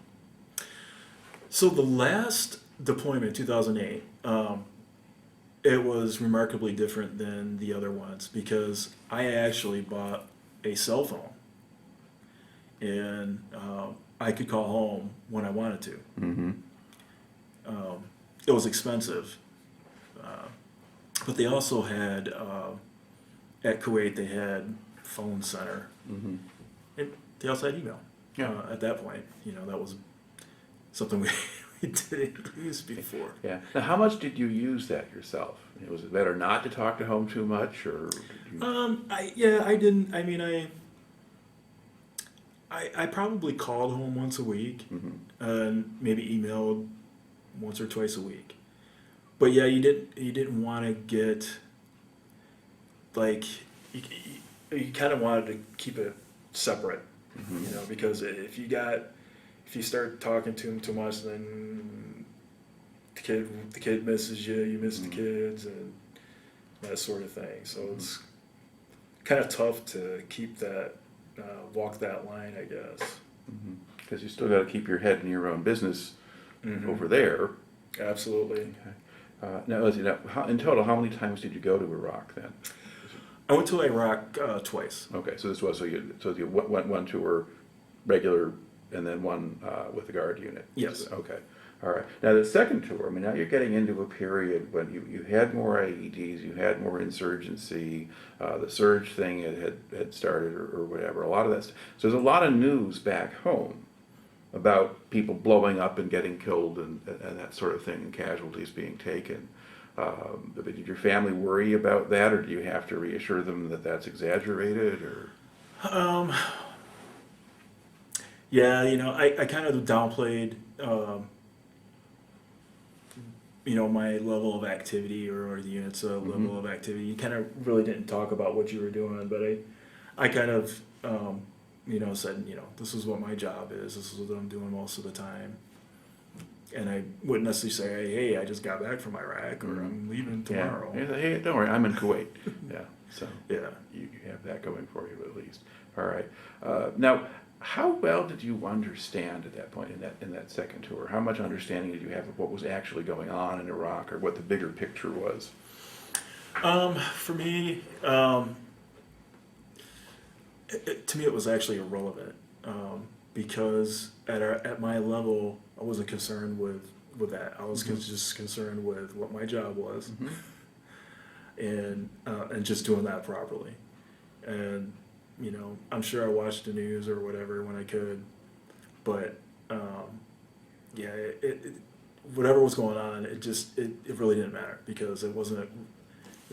So the last deployment, 2008, it was remarkably different than the other ones because I actually bought a cell phone, and I could call home when I wanted to. It was expensive, But they also had, at Kuwait, they had phone center. Mm-hmm. And they also had email. Yeah. At that point, that was something we didn't use before. Yeah. Now, how much did you use that yourself? Was it better not to talk to home too much, or? Did you... I didn't. I mean, I probably called home once a week, Mm-hmm. and maybe emailed once or twice a week. But yeah, you didn't want to get like you kind of wanted to keep it separate, Mm-hmm. because if you start talking to them too much, then the kid misses you, you miss the kids, and that sort of thing. So it's kind of tough to keep that, walk that line, I guess. Because you still got to keep your head in your own business over there. Absolutely. Okay. Now, let's see. Now, in total, how many times did you go to Iraq then? I went to Iraq twice. Okay, so this was so you went one tour, regular, and then one with the guard unit. Yes. Okay. All right. Now the second tour. I mean, now you're getting into a period when you had more IEDs, you had more insurgency, the surge thing had started or whatever. A lot of that. So there's a lot of news back home about people blowing up and getting killed and that sort of thing, and casualties being taken. But did your family worry about that, or do you have to reassure them that that's exaggerated, or? Yeah, I kind of downplayed, my level of activity or the unit's level of activity. You kind of really didn't talk about what you were doing, but I kind of, said, this is what my job is. This is what I'm doing most of the time. And I wouldn't necessarily say, hey, I just got back from Iraq, or I'm leaving tomorrow. Yeah. Hey, don't worry, I'm in Kuwait. Yeah, so Yeah. you have that going for you at least. All right. Now, how well did you understand at that point in that second tour? How much understanding did you have of what was actually going on in Iraq, or what the bigger picture was? For me, to me, it was actually irrelevant, because at my level, I wasn't concerned with that. I was just concerned with what my job was, and just doing that properly. And I'm sure I watched the news or whatever when I could, but whatever was going on, it really didn't matter, because it wasn't.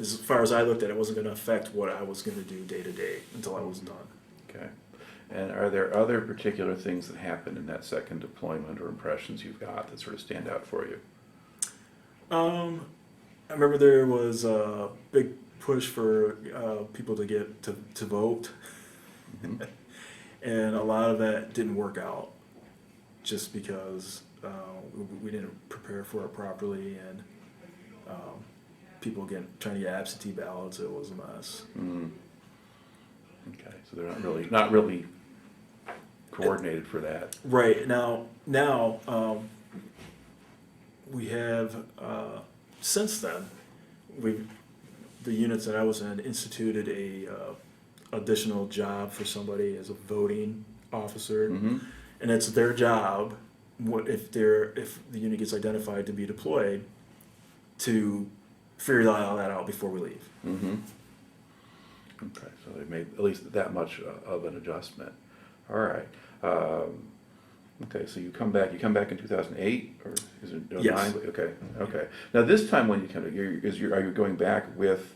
As far as I looked at it, wasn't going to affect what I was going to do day to day until I was done. Okay. And are there other particular things that happened in that second deployment, or impressions you've got that sort of stand out for you? I remember there was a big push for people to get to vote, and a lot of that didn't work out, just because we didn't prepare for it properly, and people trying to get absentee ballots. It was a mess. Okay, so they're not really coordinated for that. Right now, we have since then the units that I was in instituted a additional job for somebody as a voting officer, and it's their job, if the unit gets identified to be deployed, to figure all that out before we leave. Okay, so they made at least that much of an adjustment. All right. Okay, so you come back in 2008, or is it 2009? Yes. Okay. Now this time when you come, are you going back with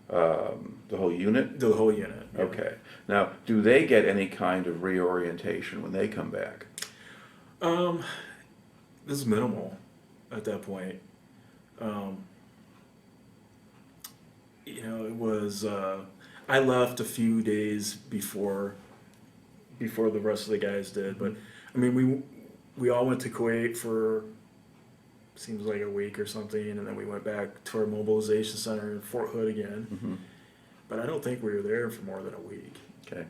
the whole unit? The whole unit. Yeah. Okay. Now, do they get any kind of reorientation when they come back? This is minimal at that point. It was. I left a few days before the rest of the guys did, but I mean, we all went to Kuwait for seems like a week or something, and then we went back to our mobilization center in Fort Hood again. But I don't think we were there for more than a week. Okay.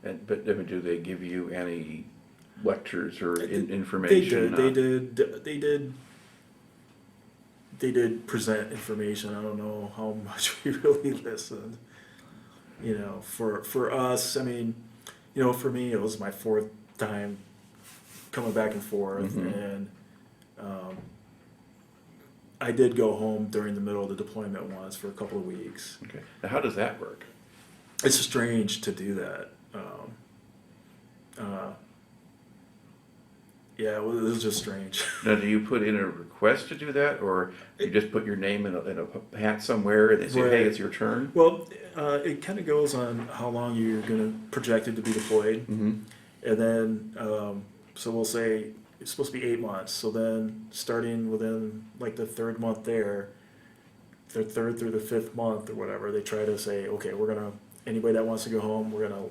But I mean, do they give you any lectures or information? They did present information. I don't know how much we really listened. For us, I mean, for me, it was my fourth time coming back and forth, and I did go home during the middle of the deployment once for a couple of weeks. Okay. Now, how does that work? It's strange to do that. Yeah, well, it was just strange. Now, do you put in a request to do that, or you just put your name in a hat somewhere and they say, hey, Right. it's your turn? Well, it kind of goes on how long you're going to projected to be deployed. Mm-hmm. And then, so we'll say it's supposed to be 8 months. So then starting within like the third month there, the third through the fifth month or whatever, they try to say, okay, we're going to, anybody that wants to go home, we're going to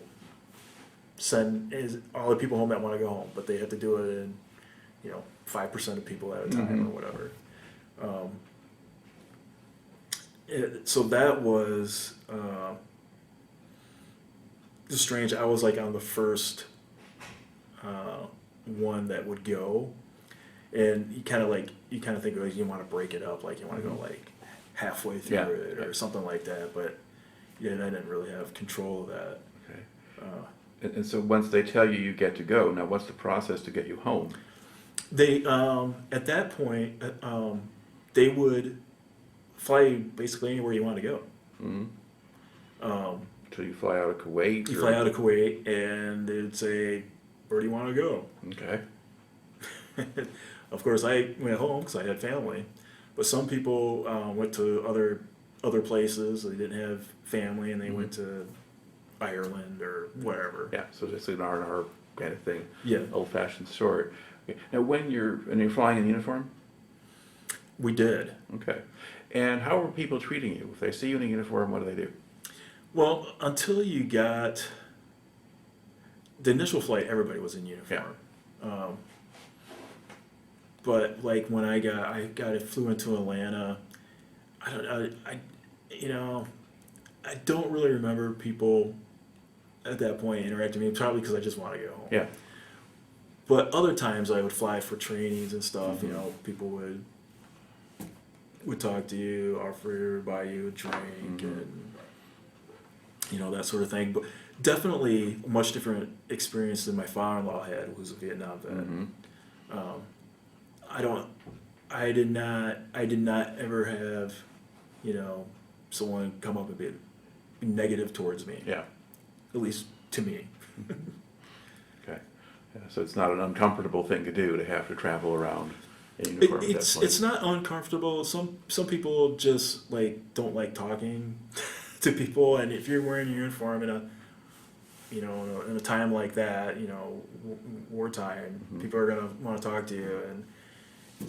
send all the people home that want to go home, but they have to do it in, 5% of people at a time or whatever. So that was strange. I was like on the first one that would go, and you kind of think like you want to break it up, like you want to go like halfway through it or something like that. But yeah, I didn't really have control of that. Okay. And so once they tell you you get to go, now what's the process to get you home? They at that point they would fly you basically anywhere you want to go. Mm-hmm. So you fly out of Kuwait? You fly out of Kuwait, and they'd say, "Where do you want to go?" Okay. Of course, I went home because I had family, but some people went to other places. They didn't have family, and they went to Ireland or wherever. Yeah, so it's an R&R kind of thing. Yeah. Old-fashioned sort. Okay. Now, when you're flying in uniform? We did. Okay. And how are people treating you? If they see you in a uniform, what do they do? Well, until you got the initial flight, everybody was in uniform. But like when I flew into Atlanta, I don't really remember people at that point interacting with me, probably because I just want to go home. Yeah. But other times I would fly for trainings and stuff, people would talk to you, offer buy you a drink and that sort of thing. But definitely a much different experience than my father-in-law had, who was a Vietnam vet. I did not ever have, someone come up and be negative towards me. Yeah. At least to me. Okay. Yeah, so it's not an uncomfortable thing to do to have to travel around in uniform. It's not uncomfortable. Some people just don't like talking to people, and if you're wearing a uniform in a time like that, wartime, people are gonna want to talk to you, and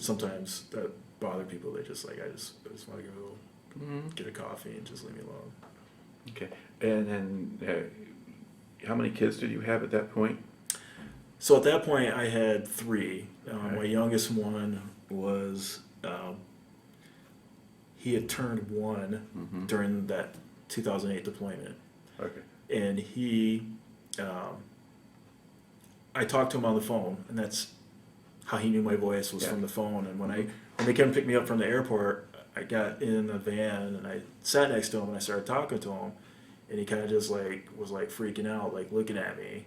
sometimes that bother people. They just I just want to go get a coffee and just leave me alone. Okay. And then how many kids did you have at that point? So at that point, I had 3. Okay. My youngest one was he had turned 1 during that 2008 deployment. Okay. And he, I talked to him on the phone, and that's how he knew my voice was from the phone. And when they came to pick me up from the airport, I got in a van and I sat next to him and I started talking to him, and he kind of just was freaking out, looking at me.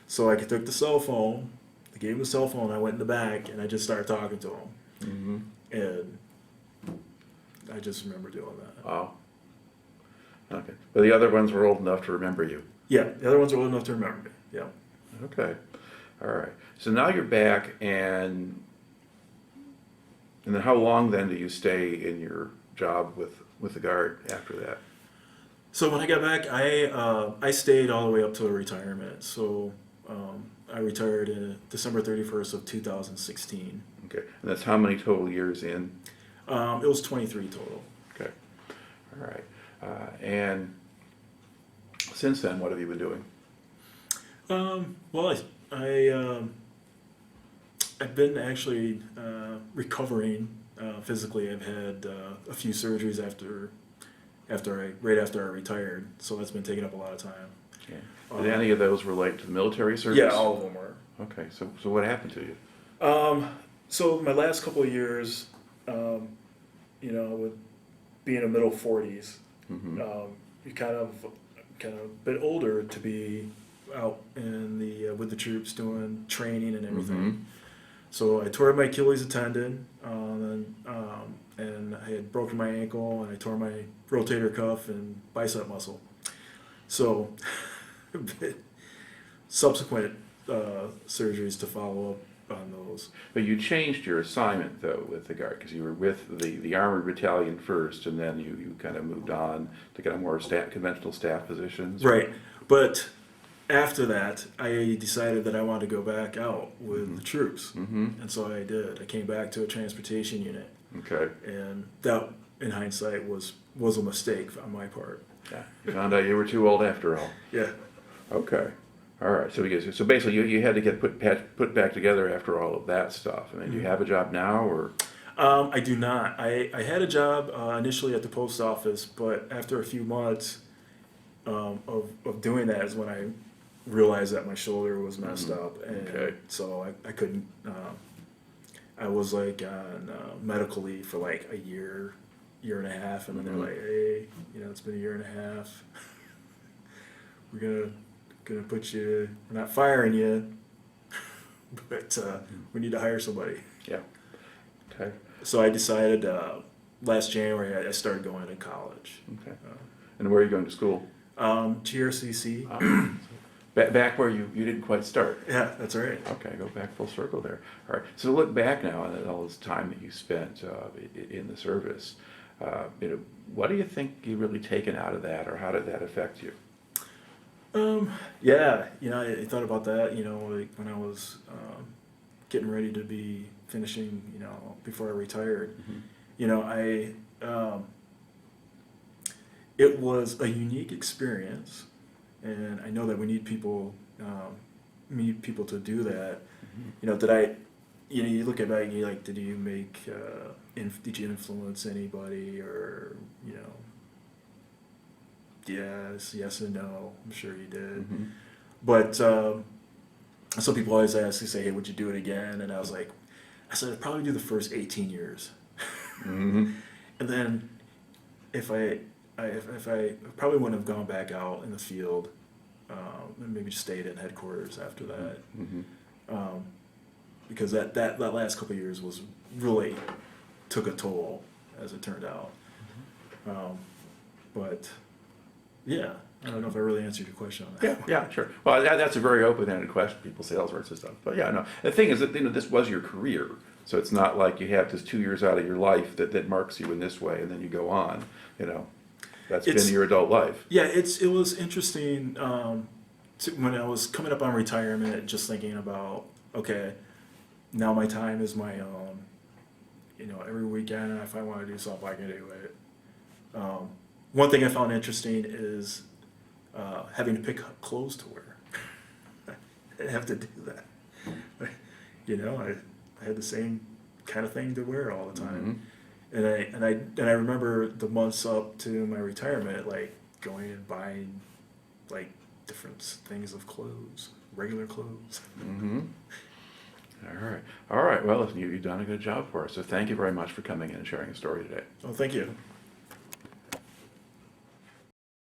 So I took the cell phone, I gave him the cell phone, I went in the back and I just started talking to him. And I just remember doing that. Wow. Okay. But the other ones were old enough to remember you. Yeah, the other ones were old enough to remember me. Yeah. Okay. All right. So now you're back, and then how long then do you stay in your job with the Guard after that? So when I got back, I stayed all the way up to retirement. So I retired in December 31st of 2016. Okay. And that's how many total years in? It was 23 total. Okay. All right. And since then, what have you been doing? Well, I've been actually recovering physically. I've had a few surgeries right after I retired, so that's been taking up a lot of time. Okay. Did any of those relate to the military service? Yeah, all of them were. Okay, so what happened to you? So my last couple of years, with being a middle 40s, you're kind of a bit older to be out in with the troops doing training and everything. So I tore my Achilles tendon, and I had broken my ankle, and I tore my rotator cuff and bicep muscle. So subsequent surgeries to follow up on those. But you changed your assignment though with the Guard, because you were with the Armored Battalion first, and then you kind of moved on to kind of more conventional staff positions. Right. But after that, I decided that I wanted to go back out with the troops. And so I did. I came back to a transportation unit. Okay. And that, in hindsight, was a mistake on my part. Yeah. You found out you were too old after all. Yeah. Okay. All right. So basically you had to get put back together after all of that stuff. I mean, do you have a job now, or? I do not. I had a job initially at the post office, but after a few months of doing that is when I realized that my shoulder was messed up, and so I couldn't. I was like on medical leave for like a year and a half, and then they're like, "Hey, it's been a year and a half. We're gonna put you. We're not firing you, but we need to hire somebody." Yeah. Okay. So I decided last January I started going to college. Okay. And where are you going to school? GRCC. Back where you didn't quite start. Yeah, that's right. Okay, go back full circle there. All right. So look back now on all this time that you spent in the service. What do you think you really taken out of that, or how did that affect you? Yeah, I thought about that. Like when I was getting ready to be finishing, before I retired. It was a unique experience, and I know that we need people to do that. You look at it and you're like, did you influence anybody, or yes and no. I'm sure you did. But some people always ask, they say, hey, would you do it again? And I said I'd probably do the first 18 years. And then if I probably wouldn't have gone back out in the field, and maybe just stayed in headquarters after that. Because that last couple of years was really took a toll, as it turned out. But yeah, I don't know if I really answered your question on that. Yeah, sure. Well, that's a very open-ended question. People say all sorts of stuff. But yeah, no. The thing is that this was your career, so it's not like you have this 2 years out of your life that marks you in this way, and then you go on. That's been your adult life. Yeah, it was interesting when I was coming up on retirement, just thinking about, okay, now my time is my own. Every weekend, if I want to do something, I can do it. One thing I found interesting is having to pick clothes to wear. I didn't have to do that. I had the same kind of thing to wear all the time. And I remember the months up to my retirement, like going and buying like different things of clothes, regular clothes. All right. Well, listen, you've done a good job for us. So thank you very much for coming in and sharing a story today. Oh, thank you.